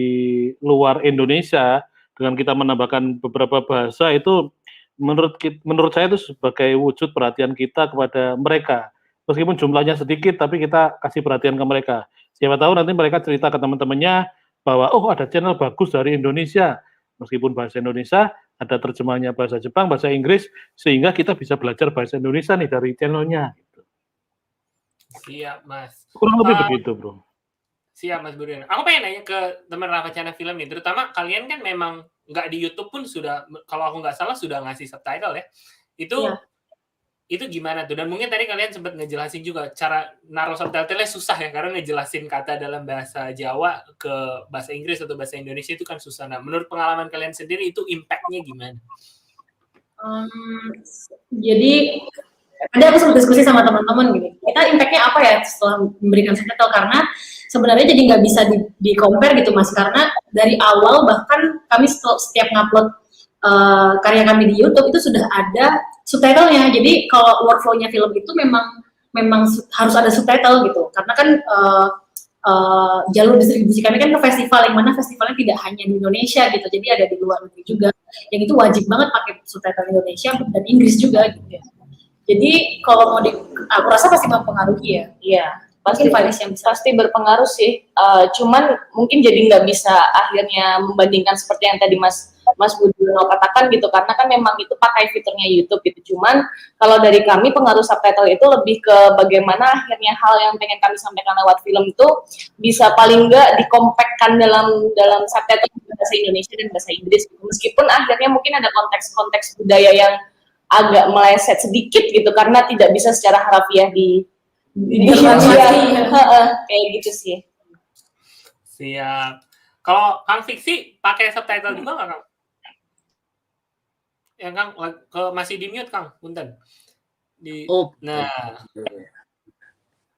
luar Indonesia dengan kita menambahkan beberapa bahasa itu menurut saya itu sebagai wujud perhatian kita kepada mereka. Meskipun jumlahnya sedikit tapi kita kasih perhatian ke mereka. Siapa tahu nanti mereka cerita ke teman-temannya bahwa oh ada channel bagus dari Indonesia. Meskipun bahasa Indonesia ada terjemahnya bahasa Jepang, bahasa Inggris sehingga kita bisa belajar bahasa Indonesia nih dari channelnya gitu. Siap, Mas. Kurang lebih begitu, Bro. Siap, Mas Budiono. Aku pengen nanya ke teman Rafa Channel Film nih, terutama kalian kan memang nggak di YouTube pun sudah, kalau aku nggak salah sudah ngasih subtitle ya. Itu gimana tuh? Dan mungkin tadi kalian sempat ngejelasin juga cara naruh subtitle-nya susah ya, karena ngejelasin kata dalam bahasa Jawa ke bahasa Inggris atau bahasa Indonesia itu kan susah. Nah, menurut pengalaman kalian sendiri itu impact-nya gimana? Jadi ada aku sempat diskusi sama teman-teman gini, kita impact-nya apa ya setelah memberikan subtitle, karena sebenarnya jadi nggak bisa di compare gitu Mas, karena dari awal bahkan kami setiap ngupload karya kami di YouTube itu sudah ada subtitlenya. Jadi kalau workflow-nya film itu memang harus ada subtitle gitu, karena kan jalur distribusi kami kan ke festival, yang mana festivalnya tidak hanya di Indonesia gitu, jadi ada di luar negeri juga, yang itu wajib banget pakai subtitle Indonesia dan Inggris juga gitu ya. Jadi kalau mau aku rasa pasti mempengaruhi ya. Iya, pasti berpengaruh sih. Cuman mungkin jadi nggak bisa akhirnya membandingkan seperti yang tadi Mas Budiono katakan gitu, karena kan memang itu pakai fiturnya YouTube gitu. Cuman kalau dari kami pengaruh subtitle itu lebih ke bagaimana akhirnya hal yang pengen kami sampaikan lewat film itu bisa paling nggak dikompakkan dalam subtitle bahasa Indonesia dan bahasa Inggris gitu. Meskipun akhirnya mungkin ada konteks budaya yang agak meleset sedikit gitu, karena tidak bisa secara harafiah kayak gitu sih. Siap. Kalau Kang Fiksi pakai subtitle juga nggak, Kang? Ya, Kang, masih di mute, Kang. Punten. Nah.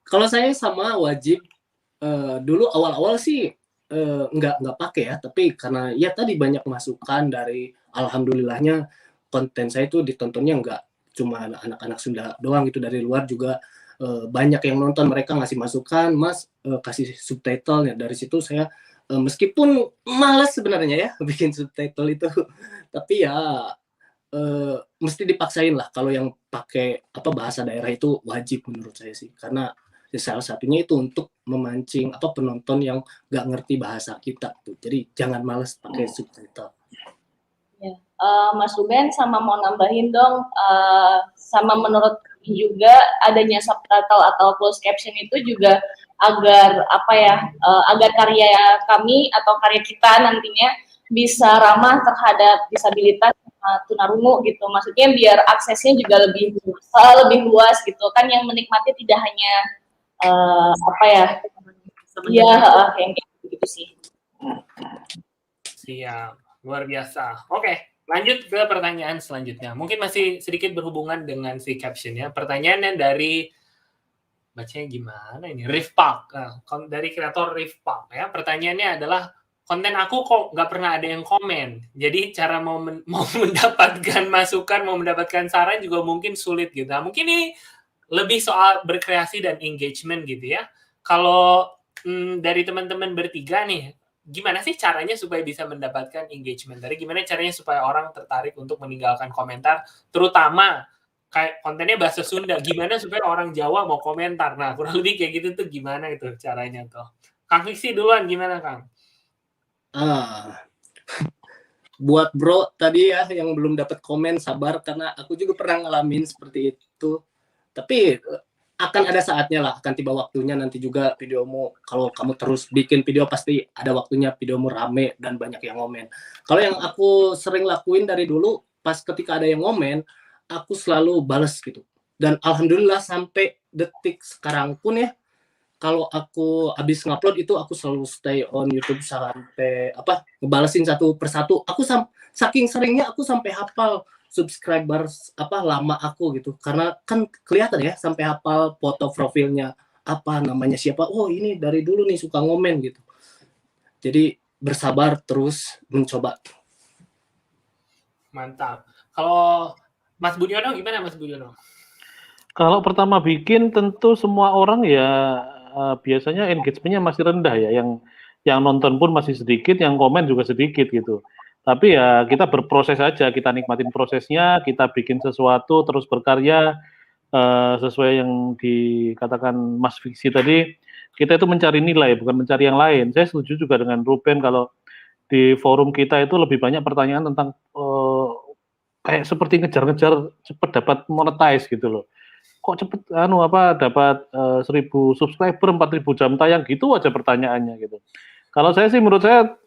Kalau saya sama wajib. Dulu awal-awal sih nggak pakai ya, tapi karena ya tadi banyak masukan dari, alhamdulillahnya konten saya itu ditontonnya nggak cuma anak-anak Sunda doang gitu, dari luar juga banyak yang nonton, mereka ngasih masukan, Mas kasih subtitle ya. Dari situ saya meskipun malas sebenarnya ya bikin subtitle itu, tapi ya mesti dipaksain lah. Kalau yang pakai bahasa daerah itu wajib menurut saya sih, karena salah satunya itu untuk memancing penonton yang nggak ngerti bahasa kita tuh. Jadi jangan malas pakai subtitle. Mas Ruben sama mau nambahin dong, sama menurut kami juga adanya subtitle atau closed caption itu juga agar agar karya kami atau karya kita nantinya bisa ramah terhadap disabilitas tunarungu gitu. Maksudnya biar aksesnya juga lebih luas gitu kan, yang menikmati tidak hanya kayak gitu sih. Siap, luar biasa. Oke. Lanjut ke pertanyaan selanjutnya. Mungkin masih sedikit berhubungan dengan si caption ya. Pertanyaannya dari, bacanya gimana ini? Rifpak. Dari kreator Rifpak ya. Pertanyaannya adalah, konten aku kok nggak pernah ada yang komen. Jadi cara mau mendapatkan masukan, mau mendapatkan saran juga mungkin sulit gitu. Nah, mungkin ini lebih soal berkreasi dan engagement gitu ya. Kalau dari teman-teman bertiga nih, gimana sih caranya supaya bisa mendapatkan engagement? Dari gimana caranya supaya orang tertarik untuk meninggalkan komentar, terutama kayak kontennya bahasa Sunda, gimana supaya orang Jawa mau komentar? Nah, kurang lebih kayak gitu tuh gimana itu caranya tuh? Kang Fiksi duluan, gimana Kang? Buat bro tadi ya yang belum dapat komen, sabar, karena aku juga pernah ngalamin seperti itu. Tapi akan ada saatnya lah, akan tiba waktunya nanti juga videomu, kalau kamu terus bikin video pasti ada waktunya videomu rame dan banyak yang ngomen. Kalau yang aku sering lakuin dari dulu, pas ketika ada yang ngomen, aku selalu bales gitu. Dan alhamdulillah sampai detik sekarang pun ya, kalau aku habis ngupload itu aku selalu stay on YouTube sampai ngebalesin satu persatu. Aku saking seringnya aku sampai hafal subscribers lama aku gitu, karena kan kelihatan ya sampai hafal foto profilnya, namanya siapa, oh ini dari dulu nih suka ngomen gitu. Jadi bersabar terus mencoba. Mantap. Kalau Mas Budiono gimana Mas Budiono? Kalau pertama bikin tentu semua orang ya biasanya engagement-nya masih rendah ya, yang nonton pun masih sedikit, yang komen juga sedikit gitu. Tapi ya kita berproses aja, kita nikmatin prosesnya, kita bikin sesuatu terus berkarya sesuai yang dikatakan Mas Fiksi tadi, kita itu mencari nilai bukan mencari yang lain. Saya setuju juga dengan Ruben kalau di forum kita itu lebih banyak pertanyaan tentang kayak seperti ngejar-ngejar cepat dapat monetize gitu loh. Kok cepet dapat 1000 subscriber, 4000 jam tayang gitu aja pertanyaannya gitu. Kalau saya sih menurut saya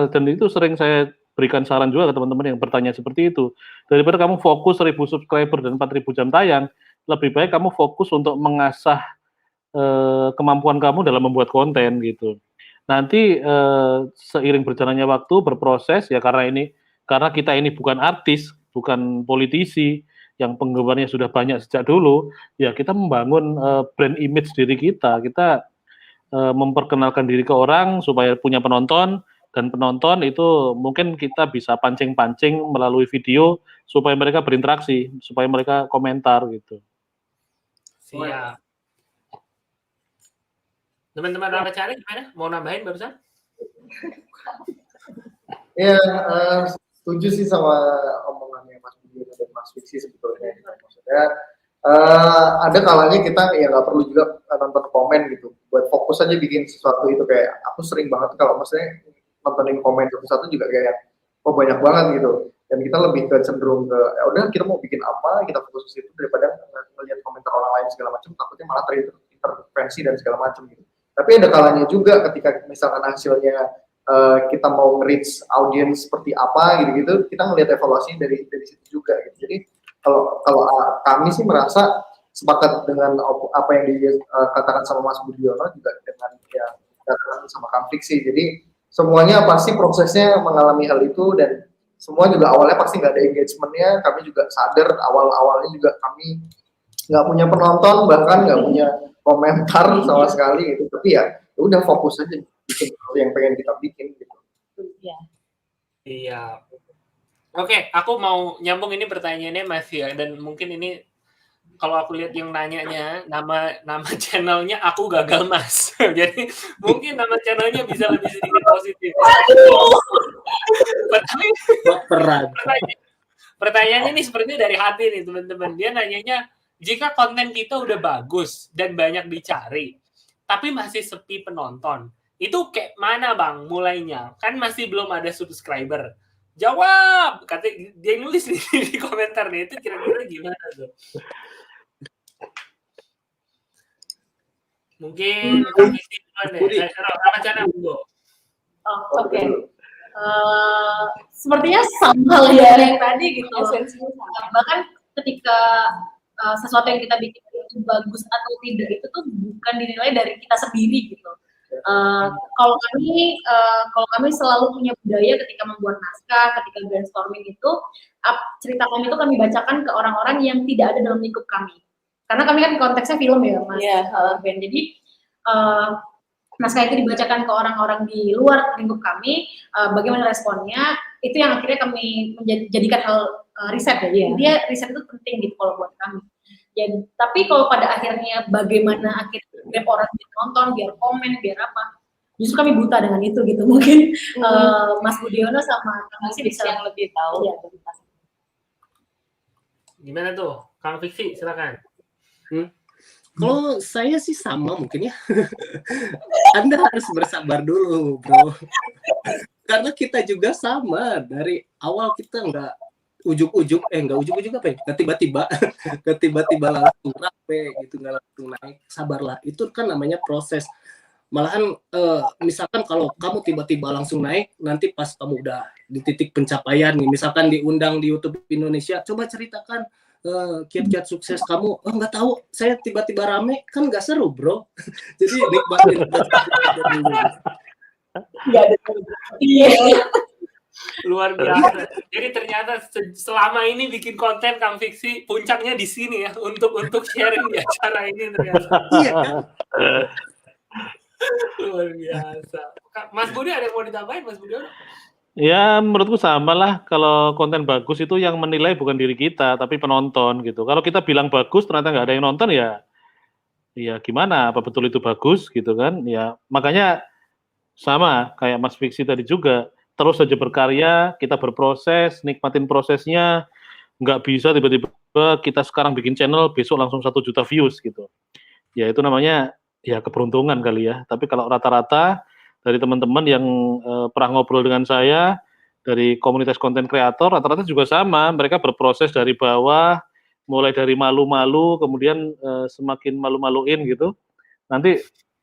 dan itu sering saya berikan saran juga ke teman-teman yang bertanya seperti itu. Daripada kamu fokus 1000 subscriber dan 4000 jam tayang, lebih baik kamu fokus untuk mengasah kemampuan kamu dalam membuat konten gitu. Nanti seiring berjalannya waktu berproses ya karena kita ini bukan artis, bukan politisi yang penggemarnya sudah banyak sejak dulu, ya kita membangun brand image diri kita memperkenalkan diri ke orang supaya punya penonton, dan penonton itu mungkin kita bisa pancing-pancing melalui video supaya mereka berinteraksi, supaya mereka komentar gitu. Siap. Teman-teman Rama Cari gimana? Mau nambahin barusan? Ya, setuju sih sama omongannya Mas Budiono dan Mas Fiksi sebetulnya. Maksudnya ada kalanya kita ya nggak perlu juga nonton komen gitu, buat fokus aja bikin sesuatu itu. Kayak aku sering banget kalau maksudnya nontonin komen satu-satu juga kayak banyak banget gitu, dan kita lebih ke cenderung ke ya udah kita mau bikin apa, kita fokus ke situ daripada ngelihat komentar orang lain segala macam, takutnya malah terintervensi dan segala macam gitu. Tapi ada kalanya juga ketika misalkan hasilnya kita mau nge-reach audience seperti apa gitu-gitu, kita ngelihat evaluasi dari situ juga gitu. Jadi kalau kami sih merasa sepakat dengan apa yang dikatakan sama Mas Budiono, juga dengan ya dikatakan sama Kang Fiksi. Jadi semuanya pasti prosesnya mengalami hal itu, dan semua juga awalnya pasti nggak ada engagementnya. Kami juga sadar awalnya juga kami nggak punya penonton, bahkan nggak punya komentar sama sekali gitu. Tapi ya udah fokus aja bikin yang pengen kita bikin gitu. Iya. Oke, aku mau nyambung ini pertanyaannya Mas ya, dan mungkin ini kalau aku lihat yang nanyanya nama channelnya Aku Gagal Mas. Jadi mungkin nama channelnya bisa lebih sedikit positif. Pertanyaannya ini sepertinya dari hati nih teman-teman. Dia nanyanya, jika konten kita udah bagus dan banyak dicari, tapi masih sepi penonton, itu kayak mana Bang mulainya? Kan masih belum ada subscriber. Jawab! Katanya dia nulis di komentar nih, itu kira-kira gimana tuh? Mungkin Oke. Sepertinya sama ya yang tadi gitu. Bahkan ketika sesuatu yang kita bikin itu bagus atau tidak itu tuh bukan dinilai dari kita sendiri gitu. Kalau kami selalu punya budaya ketika membuat naskah, ketika brainstorming itu cerita kami itu kami bacakan ke orang-orang yang tidak ada dalam lingkup kami. Karena kami kan konteksnya film ya, Mas. Ben. Jadi naskah itu dibacakan ke orang-orang di luar lingkup kami, bagaimana responnya, itu yang akhirnya kami menjadikan hal riset ya. Intinya riset itu penting gitu kalau buat kami. Jadi, tapi kalau pada akhirnya bagaimana akhirnya biar orang nonton, biar komen, biar apa, justru kami buta dengan itu gitu. Mungkin Mas Budiono sama Kang Fiksi bisa yang lebih tahu. Ya, gimana tuh? Kang Fiksi, silakan. Kalau saya sih sama mungkin ya. Anda harus bersabar dulu, bro. Karena kita juga sama. Dari awal kita nggak ujuk-ujuk apa ya? Tiba-tiba langsung rame gitu, nggak langsung naik. Sabarlah, itu kan namanya proses. Malahan misalkan kalau kamu tiba-tiba langsung naik, nanti pas kamu udah di titik pencapaian nih, misalkan diundang di YouTube Indonesia, coba ceritakan kiat-kiat sukses kamu. Oh, nggak tahu, saya tiba-tiba rame, kan nggak seru, bro. Jadi nikmatin. Iya. Luar biasa. Jadi ternyata selama ini bikin konten Kang Fiksi puncaknya di sini ya, untuk sharing di acara ini ternyata. Iya. Luar biasa. Mas Budi ada yang mau ditambahin, Mas Budi? Ya, menurutku sama lah. Kalau konten bagus itu yang menilai bukan diri kita, tapi penonton gitu. Kalau kita bilang bagus, ternyata nggak ada yang nonton ya gimana? Apa betul itu bagus gitu kan? Ya, makanya sama kayak Mas Fiksi tadi juga. Terus saja berkarya, kita berproses, nikmatin prosesnya. Nggak bisa tiba-tiba kita sekarang bikin channel, besok langsung 1 juta views gitu. Ya itu namanya ya keberuntungan kali ya. Tapi kalau rata-rata dari teman-teman yang pernah ngobrol dengan saya dari komunitas konten kreator, rata-rata juga sama. Mereka berproses dari bawah, mulai dari malu-malu, kemudian semakin malu-maluin gitu. Nanti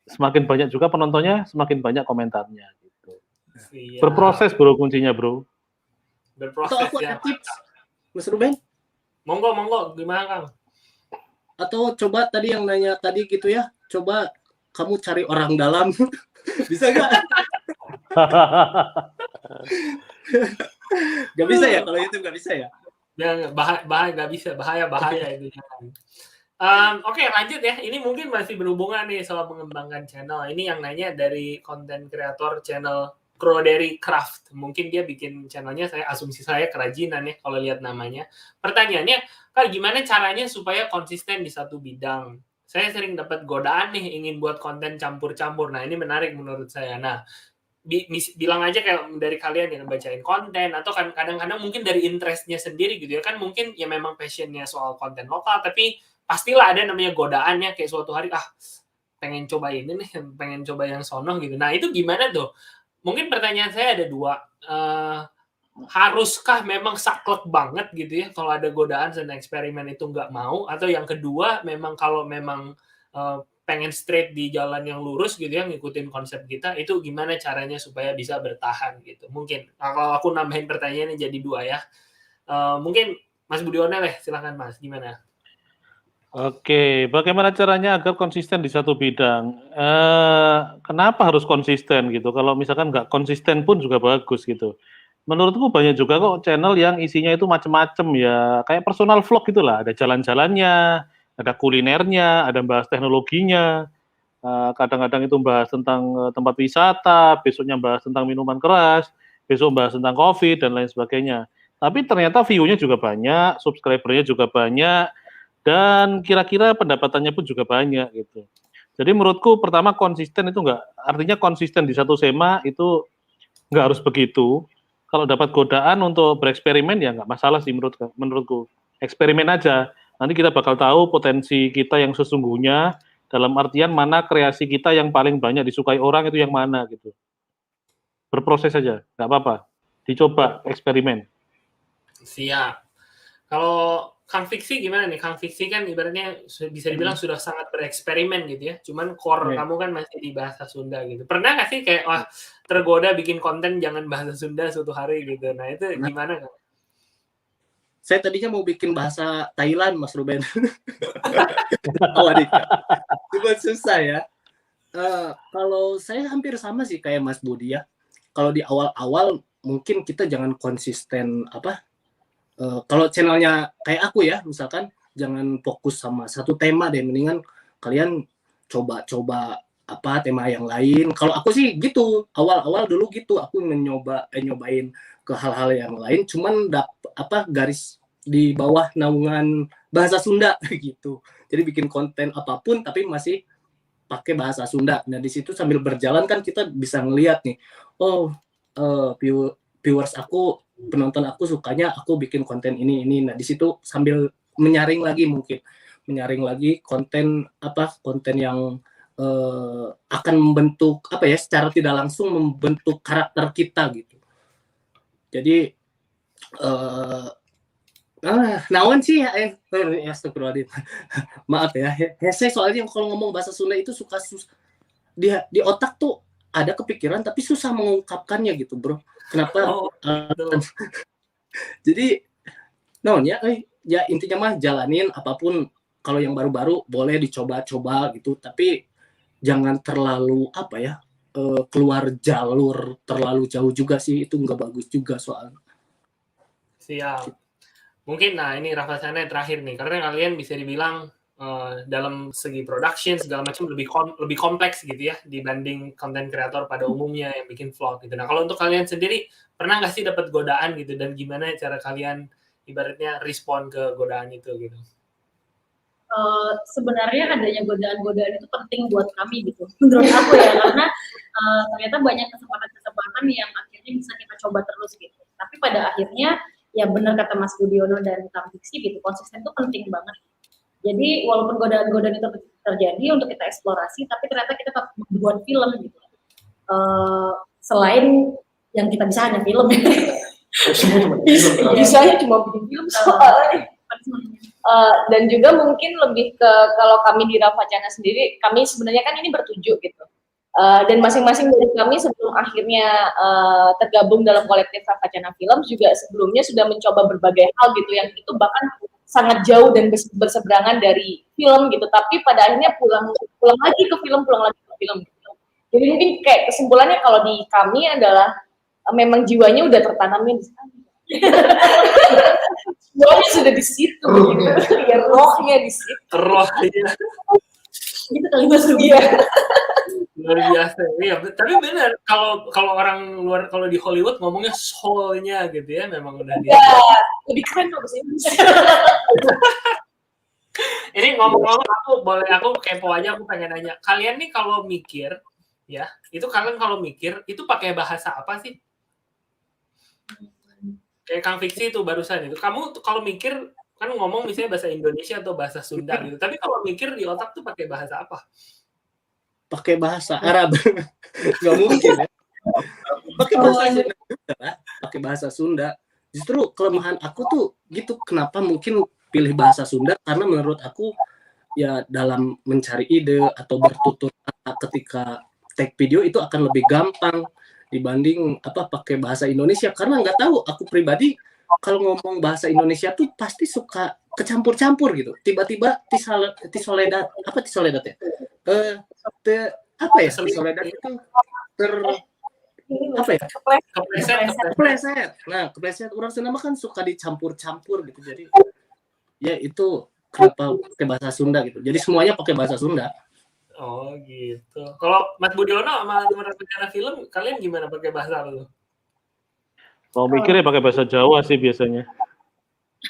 semakin banyak juga penontonnya, semakin banyak komentarnya gitu. Siap. Berproses bro kuncinya bro. Atau Berproses aku ya. ada tips, Mas Ruben? Monggo, gimana Kang? Atau coba tadi yang nanya tadi gitu ya, coba kamu cari orang dalam. Bisa nggak? Nggak bisa ya, kalau YouTube nggak bisa ya? Ya, bahaya nggak bisa, bahaya itu jangan. Oke, lanjut ya. Ini mungkin masih berhubungan nih soal mengembangkan channel. Ini yang nanya dari konten kreator channel Crowdery Craft. Mungkin dia bikin channelnya, asumsi saya kerajinan ya kalau lihat namanya. Pertanyaannya, Kak, gimana caranya supaya konsisten di satu bidang? Saya sering dapat godaan nih ingin buat konten campur-campur. Nah, ini menarik menurut saya. Nah, bilang aja kayak dari kalian yang bacain konten atau kan kadang-kadang mungkin dari interestnya sendiri gitu ya kan mungkin ya memang passionnya soal konten lokal tapi pastilah ada namanya godaannya kayak suatu hari pengen coba ini nih pengen coba yang sono gitu. Nah itu gimana tuh? Mungkin pertanyaan saya ada dua. Haruskah memang saklek banget gitu ya kalau ada godaan dan eksperimen itu nggak mau atau yang kedua memang kalau memang pengen straight di jalan yang lurus gitu ya ngikutin konsep kita itu gimana caranya supaya bisa bertahan gitu mungkin kalau aku nambahin pertanyaannya jadi dua ya mungkin Mas Budiono silakan Mas gimana. Oke, bagaimana caranya agar konsisten di satu bidang? Kenapa harus konsisten gitu? Kalau misalkan nggak konsisten pun juga bagus gitu. Menurutku banyak juga kok channel yang isinya itu macem-macem ya, kayak personal vlog gitulah. Ada jalan-jalannya, ada kulinernya, ada bahas teknologinya. Kadang-kadang itu bahas tentang tempat wisata, besoknya bahas tentang minuman keras, besok bahas tentang COVID dan lain sebagainya. Tapi ternyata view-nya juga banyak, subscriber-nya juga banyak, dan kira-kira pendapatannya pun juga banyak gitu. Jadi menurutku pertama konsisten itu enggak, artinya konsisten di satu tema itu enggak harus begitu. Kalau dapat godaan untuk bereksperimen ya enggak masalah sih menurutku. Eksperimen aja. Nanti kita bakal tahu potensi kita yang sesungguhnya dalam artian mana kreasi kita yang paling banyak disukai orang itu yang mana gitu. Berproses aja, enggak apa-apa. Dicoba eksperimen. Siap. Kalau Kang Fiksi gimana nih? Kang Fiksi kan ibaratnya bisa dibilang sudah sangat bereksperimen gitu ya. Cuman core kamu kan masih di bahasa Sunda gitu. Pernah nggak sih kayak wah tergoda bikin konten jangan bahasa Sunda suatu hari gitu. Nah itu gimana Kang? Saya tadinya mau bikin bahasa Thailand, Mas Ruben. Cuma susah ya. Kalau saya hampir sama sih kayak Mas Budi ya. Kalau di awal-awal mungkin kita jangan konsisten kalau channelnya kayak aku ya, misalkan jangan fokus sama satu tema deh, mendingan kalian coba-coba tema yang lain. Kalau aku sih gitu, awal-awal dulu gitu, aku nyobain ke hal-hal yang lain, cuman garis di bawah naungan bahasa Sunda gitu. Jadi bikin konten apapun tapi masih pakai bahasa Sunda. Nah di situ sambil berjalan kan kita bisa ngelihat nih, viewers aku, penonton aku sukanya aku bikin konten ini. Nah di situ sambil menyaring lagi konten yang akan membentuk secara tidak langsung membentuk karakter kita gitu. Jadi naon sih ya astagfirullahaladzim. Maaf ya. Saya soalnya kalau ngomong bahasa Sunda itu suka di otak tuh ada kepikiran tapi susah mengungkapkannya gitu, Bro. Kenapa? Jadi ya intinya mah jalanin apapun. Kalau yang baru-baru boleh dicoba-coba gitu, tapi jangan terlalu keluar jalur terlalu jauh juga sih, itu nggak bagus juga soalnya. Siap. Mungkin ini Rafa Sana terakhir nih, karena kalian bisa dibilang dalam segi production segala macam lebih kompleks gitu ya dibanding konten kreator pada umumnya yang bikin vlog gitu. Nah kalau untuk kalian sendiri pernah nggak sih dapat godaan gitu dan gimana cara kalian ibaratnya respon ke godaan itu gitu? Sebenarnya adanya godaan-godaan itu penting buat kami gitu menurut aku ya, karena ternyata banyak kesempatan-kesempatan yang akhirnya bisa kita coba terus gitu. Tapi pada akhirnya ya benar kata Mas Budiono dan Kang Fiksi gitu, konsisten itu penting banget. Jadi walaupun godaan-godaan itu terjadi untuk kita eksplorasi, tapi ternyata kita tetap membuat film gitu. Selain yang kita bisa hanya film ya. Bisanya cuma bikin film soalnya. Dan juga mungkin lebih ke kalau kami di Ravacana sendiri, kami sebenarnya kan ini bertujuh gitu. Dan masing-masing dari kami sebelum akhirnya tergabung dalam kolektif Ravacana Film juga sebelumnya sudah mencoba berbagai hal gitu yang itu bahkan sangat jauh dan berseberangan dari film gitu. Tapi pada akhirnya pulang lagi ke film gitu. Jadi mungkin kayak kesimpulannya kalau di kami adalah memang jiwanya udah tertanamnya di sana. Rohnya sudah di situ, gitu. Ya, rohnya di situ. Rohnya. Gitu kali Mas Ruby. Luar biasa. Iya, tapi benar kalau orang luar kalau di Hollywood ngomongnya soul-nya gitu ya, memang udah dia. Ya, lebih keren loh bahasa Indonesia. Ini ngomong-ngomong aku kepo aja, aku pengen nanya. Kalian nih kalau mikir ya, kalian kalau mikir itu pakai bahasa apa sih? Kayak Kang Fiksi itu barusan itu. Kamu kalau mikir kan ngomong misalnya bahasa Indonesia atau bahasa Sunda gitu. Tapi kalau mikir di otak tuh pakai bahasa apa? Pakai bahasa Arab. Nggak mungkin ya. Pakai bahasa Sunda. Pakai bahasa Sunda. Justru kelemahan aku tuh gitu. Kenapa mungkin pilih bahasa Sunda? Karena menurut aku ya dalam mencari ide atau bertutur ketika take video itu akan lebih gampang dibanding pakai bahasa Indonesia, karena nggak tahu aku pribadi kalau ngomong bahasa Indonesia tuh pasti suka kecampur-campur gitu, tiba-tiba tisoledat ya tisoledat itu kepleset orang Sunda kan suka dicampur-campur gitu, jadi ya itu kenapa pakai bahasa Sunda gitu, jadi semuanya pakai bahasa Sunda. Oh gitu. Kalau Mas Budiono sama Ravacana Film, kalian gimana pakai bahasa apa tuh? Kalau mikirnya pakai bahasa Jawa sih biasanya.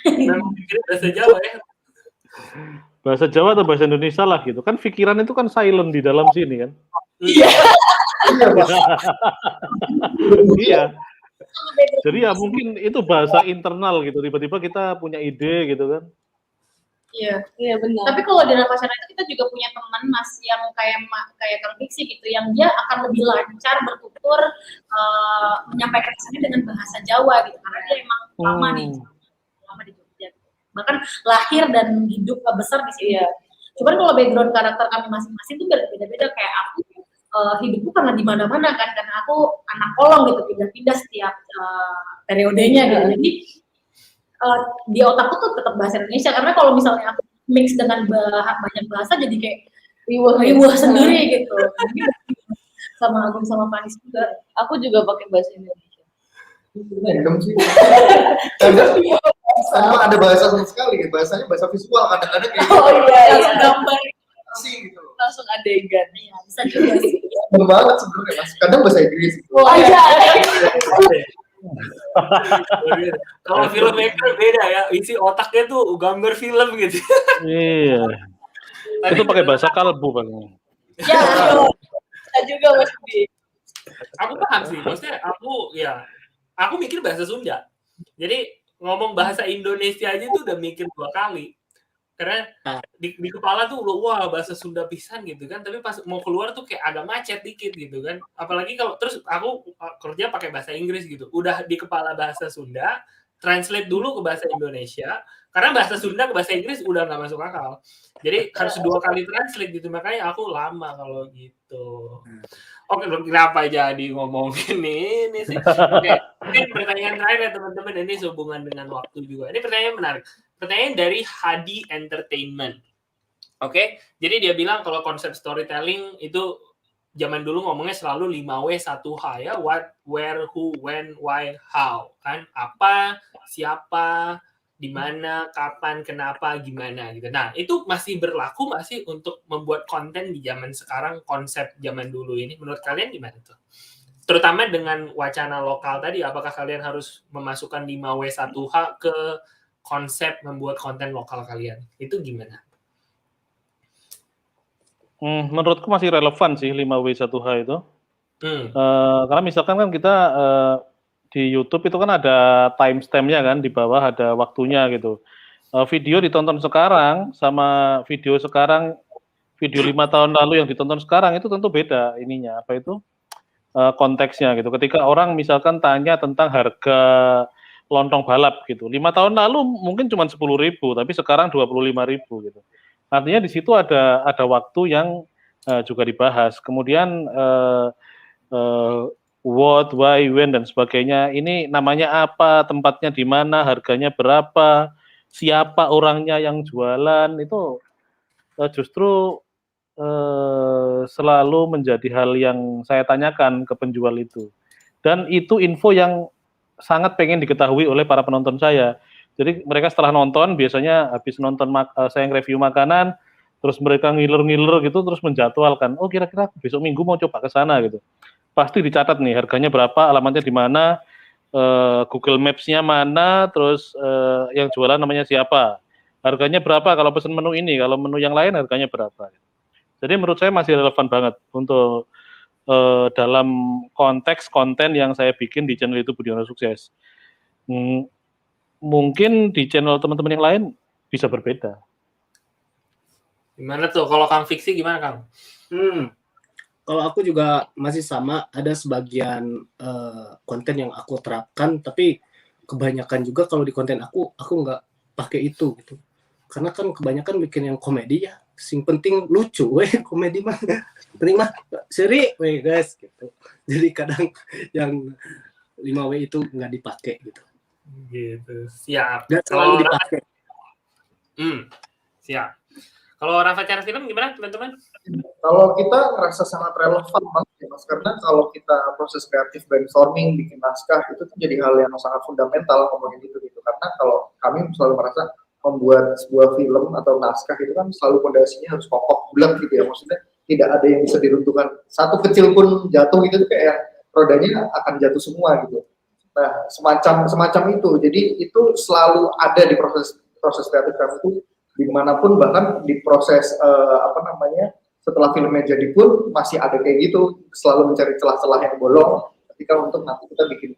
Memang mikirnya bahasa Jawa ya? Bahasa Jawa atau bahasa Indonesia lah gitu. Kan pikiran itu kan silent di dalam sini kan. Iya. Iya. Jadi ya mungkin itu bahasa internal gitu. Tiba-tiba kita punya ide gitu kan. Iya benar. Tapi kalau di Ravacana itu kita juga punya teman Mas yang kayak Kang Fiksi gitu, yang dia akan lebih lancar bertutur menyampaikan pesannya dengan bahasa Jawa gitu, karena dia emang lama di Jogja. Bahkan lahir dan hidup besar di sini. Cuman kalau background karakter kami masing-masing tuh beda-beda. Kayak aku hidupku karena di mana-mana kan, karena aku anak kolong gitu, pindah-pindah setiap periodenya gitu. Jadi di otakku tuh tetap bahasa Indonesia, karena kalau misalnya aku mix dengan banyak bahasa jadi kayak riwah sendiri gitu. Sama Agung sama Fanis juga, aku juga pakai bahasa Indonesia. Random sih. Sama ada bahasa sama sekali, bahasanya bahasa visual kadang-kadang kayak langsung gambar sih gitu. Langsung adegan. Iya, bisa juga sih. Bener banget sebenarnya Mas. Kadang bahasa Inggris. Kalau filmmaker beda ya, isi otaknya tuh gambar film gitu. Iya. Itu pakai bahasa kalbu paling. Ya, bisa juga Mas Budi. Aku paham sih, maksudnya aku mikir bahasa Sunda. Jadi ngomong bahasa Indonesia aja tuh udah mikir 2 kali. Karena di kepala tuh wah bahasa Sunda pisan gitu kan, tapi pas mau keluar tuh kayak agak macet dikit gitu kan. Apalagi kalau terus aku kerja pakai bahasa Inggris gitu. Udah di kepala bahasa Sunda, translate dulu ke bahasa Indonesia. Karena bahasa Sunda ke bahasa Inggris udah nggak masuk akal. Jadi harus 2 kali translate gitu, makanya aku lama kalau gitu. Oke, kenapa jadi ngomongin ini sih? Oke, ini pertanyaan terakhir ya teman-teman, ini sehubungan dengan waktu juga. Ini pertanyaan menarik. Pertanyaan dari Hadi Entertainment. Oke, jadi dia bilang kalau konsep storytelling itu zaman dulu ngomongnya selalu 5W 1H ya, what, where, who, when, why, how, kan? Apa, siapa, di mana, kapan, kenapa, gimana gitu. Nah, itu masih berlaku nggak sih untuk membuat konten di zaman sekarang, konsep zaman dulu ini? Menurut kalian gimana tuh? Terutama dengan wacana lokal tadi, apakah kalian harus memasukkan 5W1H ke konsep membuat konten lokal kalian? Itu gimana? Menurutku masih relevan sih 5W1H itu. Hmm. Karena misalkan kan kita di YouTube itu kan ada timestamp-nya kan, di bawah ada waktunya gitu. Video ditonton sekarang sama video sekarang, video 5 tahun lalu yang ditonton sekarang itu tentu beda ininya, apa itu, konteksnya gitu. Ketika orang misalkan tanya tentang harga lontong balap gitu, 5 tahun lalu mungkin cuma 10.000, tapi sekarang 25.000 gitu. Artinya di situ ada waktu yang juga dibahas. Kemudian what, why, when, dan sebagainya. Ini namanya apa, tempatnya di mana, harganya berapa, siapa orangnya yang jualan, itu justru selalu menjadi hal yang saya tanyakan ke penjual itu. Dan itu info yang sangat pengen diketahui oleh para penonton saya. Jadi mereka setelah nonton, biasanya habis nonton saya nge-review makanan, terus mereka ngiler-ngiler gitu, terus menjadwalkan, oh kira-kira besok minggu mau coba ke sana gitu. Pasti dicatat nih harganya berapa, alamatnya di mana, Google Maps-nya mana, terus yang jualan namanya siapa, harganya berapa kalau pesan menu ini, kalau menu yang lain harganya berapa. Jadi menurut saya masih relevan banget untuk dalam konteks konten yang saya bikin di channel YouTube Budiono Sukses. Mungkin di channel teman-teman yang lain bisa berbeda. Gimana tuh? Kalau Kang Fiksi gimana, Kang? Kalau aku juga masih sama, ada sebagian konten yang aku terapkan, tapi kebanyakan juga kalau di konten aku nggak pakai itu gitu. Karena kan kebanyakan bikin yang komedi ya, sing penting lucu, komedi mah penting mah seri, guys gitu. Jadi kadang yang 5W itu nggak dipakai gitu. Gitu, siap. Nggak selalu dipakai. Siap. Kalau Rafa Cara Film gimana teman-teman? Kalau kita ngerasa sangat relevan banget ya Mas, karena kalau kita proses kreatif brainstorming, bikin naskah, itu tuh jadi hal yang sangat fundamental ngomongin itu gitu. Karena kalau kami selalu merasa membuat sebuah film atau naskah itu kan selalu fondasinya harus kokoh, bulat gitu ya. Maksudnya tidak ada yang bisa diruntuhkan. Satu kecil pun jatuh gitu tuh kayak rodanya akan jatuh semua gitu. Nah, semacam itu. Jadi itu selalu ada di proses kreatif kami itu dimanapun, bahkan di proses setelah filmnya jadi pun masih ada kayak gitu, selalu mencari celah-celah yang bolong ketika untuk nanti kita bikin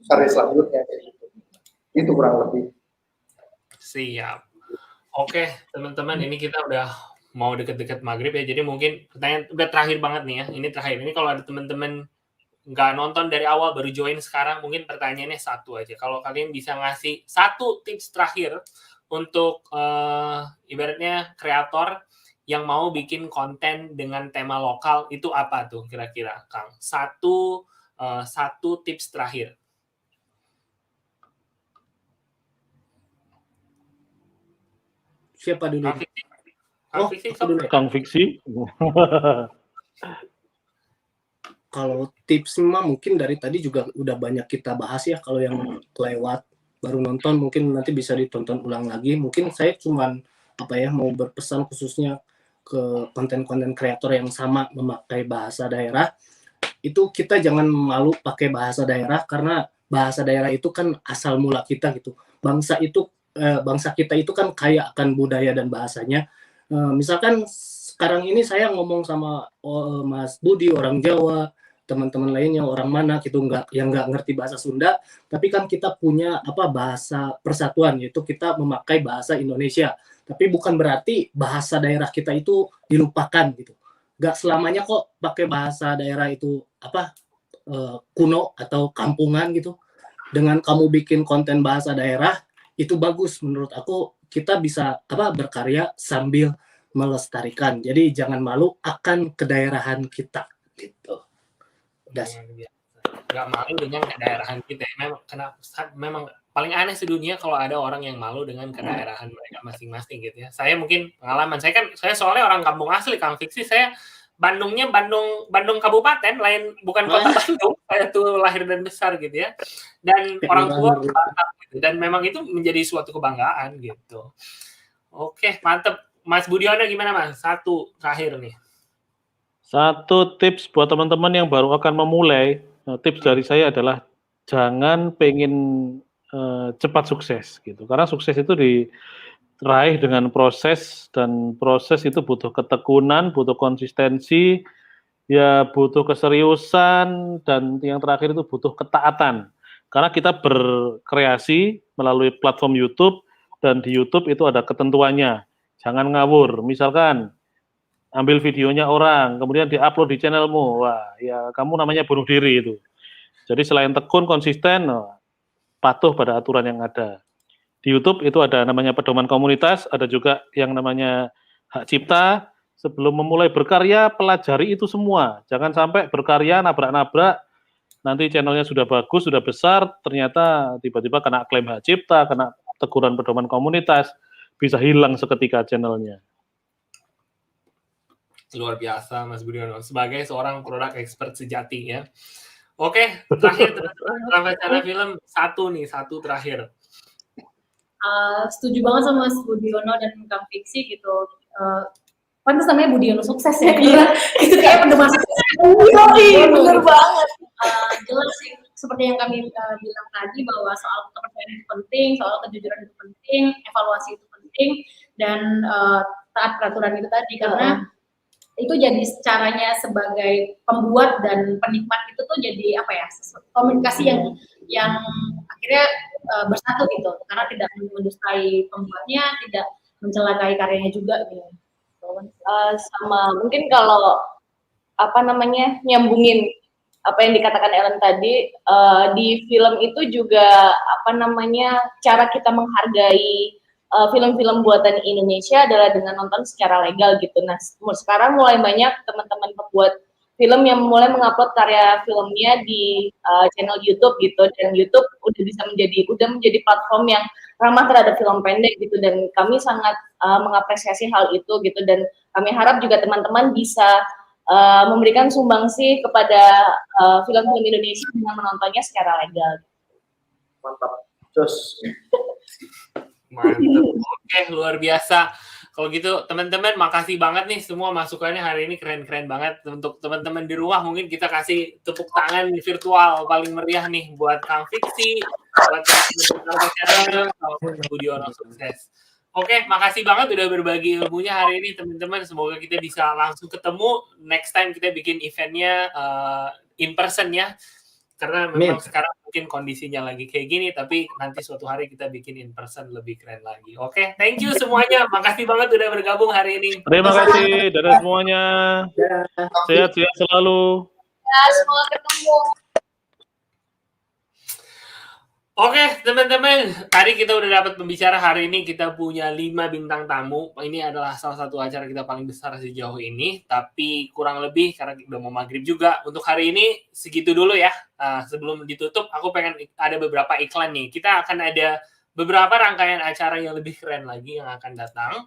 karya selanjutnya kayak gitu. Itu kurang lebih. Siap. Oke, teman-teman, ini kita udah mau deket-deket maghrib ya, jadi mungkin pertanyaan udah terakhir banget nih ya. Ini terakhir. Ini kalau ada teman-teman nggak nonton dari awal baru join sekarang, mungkin pertanyaannya satu aja. Kalau kalian bisa ngasih satu tips terakhir untuk ibaratnya kreator yang mau bikin konten dengan tema lokal, itu apa tuh kira-kira, Kang? Satu tips terakhir. Siapa dulu? Kang Fiksi. Kalau tips mah mungkin dari tadi juga udah banyak kita bahas ya. Kalau yang lewat baru nonton mungkin nanti bisa ditonton ulang lagi. Mungkin saya cuman mau berpesan khususnya ke konten-konten kreator yang sama memakai bahasa daerah. Itu kita jangan malu pakai bahasa daerah, karena bahasa daerah itu kan asal mula kita gitu. Bangsa kita itu kan kaya akan budaya dan bahasanya. Misalkan sekarang ini saya ngomong sama Mas Budi orang Jawa, teman-teman lainnya orang mana gitu yang nggak ngerti bahasa Sunda, tapi kan kita punya bahasa persatuan, yaitu kita memakai bahasa Indonesia. Tapi bukan berarti bahasa daerah kita itu dilupakan gitu. Nggak selamanya kok pakai bahasa daerah itu kuno atau kampungan gitu. Dengan kamu bikin konten bahasa daerah itu bagus menurut aku. Kita bisa berkarya sambil melestarikan. Jadi jangan malu akan kedaerahan kita gitu. Nggak malu dengan kedaerahan kita. Memang paling aneh sedunia kalau ada orang yang malu dengan kedaerahan mereka masing-masing gitu ya. Saya mungkin pengalaman, saya soalnya orang kampung asli, Kang Fiksi, saya Bandungnya Bandung Kabupaten, lain bukan kota Bandung. Saya tuh lahir dan besar gitu ya. Dan orang tua Batak gitu. Dan memang itu menjadi suatu kebanggaan gitu. Oke, mantep. Mas Budiono gimana Mas? Satu terakhir nih. Satu tips buat teman-teman yang baru akan memulai, tips dari saya adalah jangan pengen cepat sukses gitu. Karena sukses itu diraih dengan proses, dan proses itu butuh ketekunan, butuh konsistensi, ya butuh keseriusan, dan yang terakhir itu butuh ketaatan. Karena kita berkreasi melalui platform YouTube, dan di YouTube itu ada ketentuannya. Jangan ngawur. Misalkan ambil videonya orang, kemudian diupload di channelmu, wah ya kamu namanya bunuh diri itu. Jadi selain tekun, konsisten, patuh pada aturan yang ada. Di YouTube itu ada namanya pedoman komunitas, ada juga yang namanya hak cipta. Sebelum memulai berkarya, pelajari itu semua. Jangan sampai berkarya nabrak-nabrak, nanti channelnya sudah bagus, sudah besar, ternyata tiba-tiba kena klaim hak cipta, kena teguran pedoman komunitas, bisa hilang seketika channelnya. Luar biasa Mas Budiono, sebagai seorang produk expert sejati ya. Oke, terakhir Ramacana Film satu terakhir. Setuju banget sama Mas Budiono dan Kang Fiksi gitu. Pantas namanya Budiono sukses ya. Itu kayak pedoman sukses. Bener banget. Jelas sih, seperti yang kami bilang tadi bahwa soal kepercayaan itu penting, soal kejujuran itu penting, evaluasi itu penting, dan taat peraturan itu tadi karena itu jadi caranya sebagai pembuat dan penikmat itu tuh jadi apa ya, komunikasi yang akhirnya bersatu gitu, karena tidak mendustai pembuatnya, tidak mencelakai karyanya juga gitu. Sama mungkin kalau nyambungin apa yang dikatakan Ellen tadi, di film itu juga cara kita menghargai film-film buatan Indonesia adalah dengan nonton secara legal gitu. Nah, sekarang mulai banyak teman-teman pembuat film yang mulai mengupload karya filmnya di channel YouTube gitu, dan YouTube udah menjadi platform yang ramah terhadap film pendek gitu, dan kami sangat mengapresiasi hal itu gitu, dan kami harap juga teman-teman bisa memberikan sumbangsi kepada film-film Indonesia dengan menontonnya secara legal. Mantap, terus. Mantap. Oke, luar biasa. Kalau gitu teman-teman makasih banget nih semua masukannya hari ini, keren-keren banget. Untuk teman-teman di rumah mungkin kita kasih tepuk tangan virtual paling meriah nih buat Kang Fiksi, buat Budiono sukses. Oke, makasih banget udah berbagi ilmunya hari ini teman-teman. Semoga kita bisa langsung ketemu. Next time kita bikin eventnya in person ya. Karena memang sekarang mungkin kondisinya lagi kayak gini, tapi nanti suatu hari kita bikin in person lebih keren lagi. Oke, thank you semuanya. Makasih banget udah bergabung hari ini. Terima kasih, dadah semuanya. Sehat-sehat selalu. Ya, semoga ketemu. Oke, teman-teman, tadi kita udah dapat pembicara. Hari ini kita punya 5 bintang tamu. Ini adalah salah satu acara kita paling besar sejauh ini, tapi kurang lebih karena udah mau maghrib juga. Untuk hari ini segitu dulu ya. Sebelum ditutup, aku pengen ada beberapa iklan nih. Kita akan ada beberapa rangkaian acara yang lebih keren lagi yang akan datang.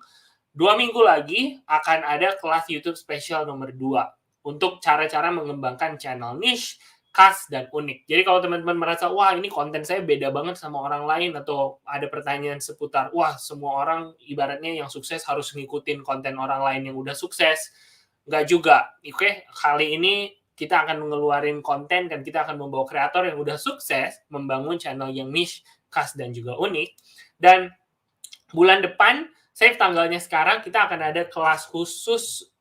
2 minggu lagi akan ada kelas YouTube spesial nomor 2 untuk cara-cara mengembangkan channel niche, khas dan unik. Jadi kalau teman-teman merasa, wah ini konten saya beda banget sama orang lain, atau ada pertanyaan seputar, wah semua orang ibaratnya yang sukses harus ngikutin konten orang lain yang udah sukses. Nggak juga. Oke, kali ini kita akan ngeluarin konten dan kita akan membawa kreator yang udah sukses membangun channel yang niche, khas dan juga unik. Dan bulan depan, save tanggalnya sekarang, kita akan ada kelas khusus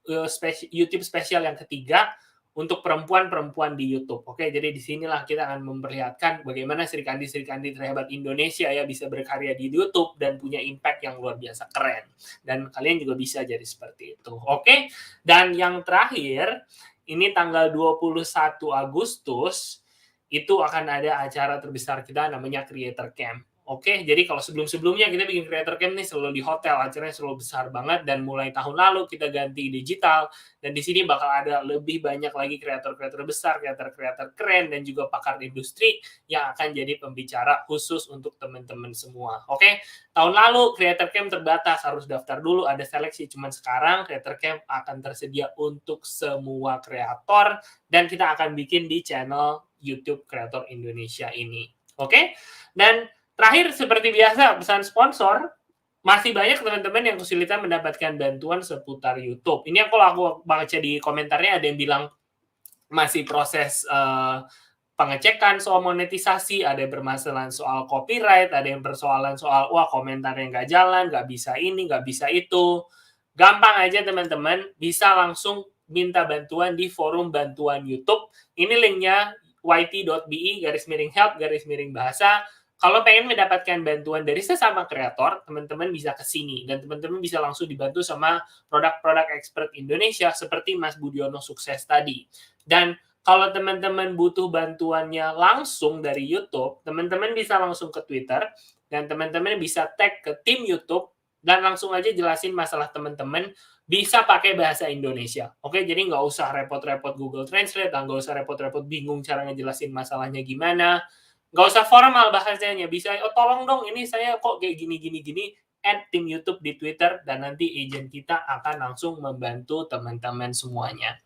YouTube spesial yang ketiga untuk perempuan-perempuan di YouTube. Oke, jadi di sinilah kita akan memperlihatkan bagaimana Sri Kandi terhebat Indonesia ya bisa berkarya di YouTube dan punya impact yang luar biasa keren. Dan kalian juga bisa jadi seperti itu. Oke, dan yang terakhir, ini tanggal 21 Agustus, itu akan ada acara terbesar kita namanya Creator Camp. Oke, jadi kalau sebelum-sebelumnya kita bikin creator camp nih selalu di hotel, acaranya selalu besar banget, dan mulai tahun lalu kita ganti digital, dan di sini bakal ada lebih banyak lagi kreator-kreator besar, kreator-kreator keren, dan juga pakar industri yang akan jadi pembicara khusus untuk teman-teman semua. Oke, tahun lalu creator camp terbatas, harus daftar dulu, ada seleksi. Cuman sekarang creator camp akan tersedia untuk semua kreator, dan kita akan bikin di channel YouTube Kreator Indonesia ini. Oke, dan terakhir, seperti biasa, pesan sponsor, masih banyak teman-teman yang kesulitan mendapatkan bantuan seputar YouTube. Ini aku baca di komentarnya, ada yang bilang masih proses pengecekan soal monetisasi, ada yang bermasalahan soal copyright, ada yang persoalan soal, wah komentarnya nggak jalan, nggak bisa ini, nggak bisa itu. Gampang aja teman-teman, bisa langsung minta bantuan di forum bantuan YouTube. Ini linknya yt.be/help/bahasa. Kalau pengen mendapatkan bantuan dari sesama kreator, teman-teman bisa ke sini dan teman-teman bisa langsung dibantu sama produk-produk expert Indonesia seperti Mas Budiono Sukses tadi. Dan kalau teman-teman butuh bantuannya langsung dari YouTube, teman-teman bisa langsung ke Twitter dan teman-teman bisa tag ke tim YouTube dan langsung aja jelasin masalah teman-teman, bisa pakai bahasa Indonesia. Oke, jadi nggak usah repot-repot Google Translate, nggak usah repot-repot bingung cara ngejelasin masalahnya gimana. Nggak usah formal bahasanya, bisa, oh tolong dong ini saya kok kayak gini, add tim YouTube di Twitter, dan nanti agent kita akan langsung membantu teman-teman semuanya.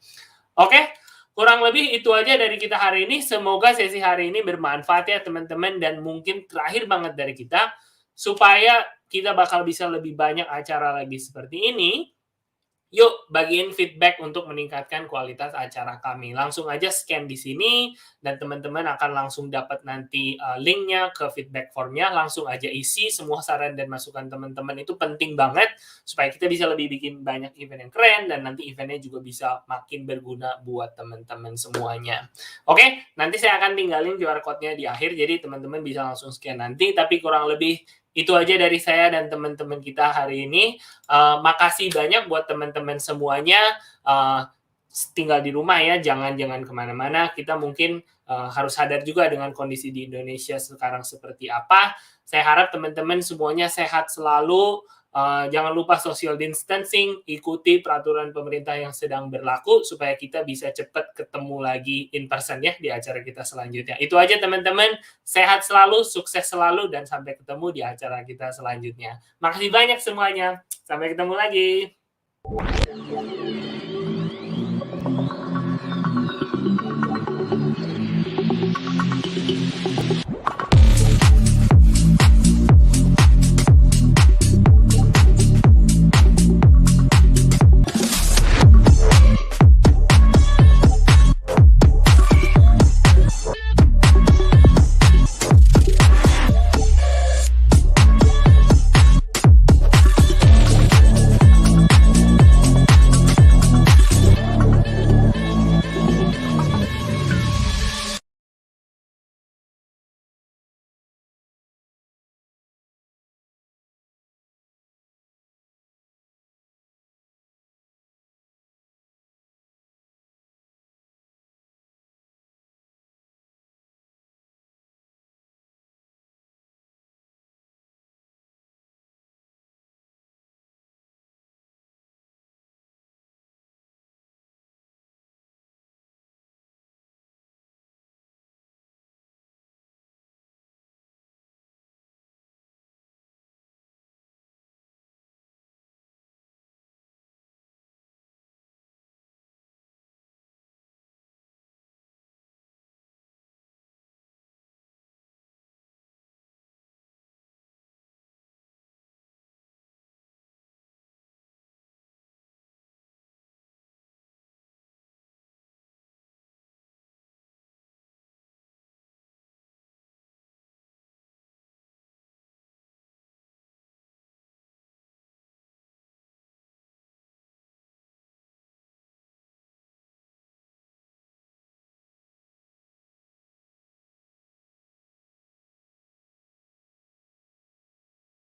Oke, kurang lebih itu aja dari kita hari ini. Semoga sesi hari ini bermanfaat ya teman-teman, dan mungkin terakhir banget dari kita, supaya kita bakal bisa lebih banyak acara lagi seperti ini, yuk bagiin feedback untuk meningkatkan kualitas acara kami. Langsung aja scan di sini dan teman-teman akan langsung dapat nanti linknya ke feedback formnya. Langsung aja isi semua saran dan masukan teman-teman, itu penting banget supaya kita bisa lebih bikin banyak event yang keren dan nanti eventnya juga bisa makin berguna buat teman-teman semuanya. Oke, nanti saya akan tinggalin QR code-nya di akhir, jadi teman-teman bisa langsung scan nanti. Tapi kurang lebih itu aja dari saya dan teman-teman kita hari ini. Makasih banyak buat teman-teman semuanya. Tinggal di rumah ya, jangan kemana-mana. Kita mungkin harus sadar juga dengan kondisi di Indonesia sekarang seperti apa. Saya harap teman-teman semuanya sehat selalu. Jangan lupa social distancing, ikuti peraturan pemerintah yang sedang berlaku supaya kita bisa cepat ketemu lagi in person ya di acara kita selanjutnya. Itu aja teman-teman, sehat selalu, sukses selalu, dan sampai ketemu di acara kita selanjutnya. Makasih banyak semuanya, sampai ketemu lagi.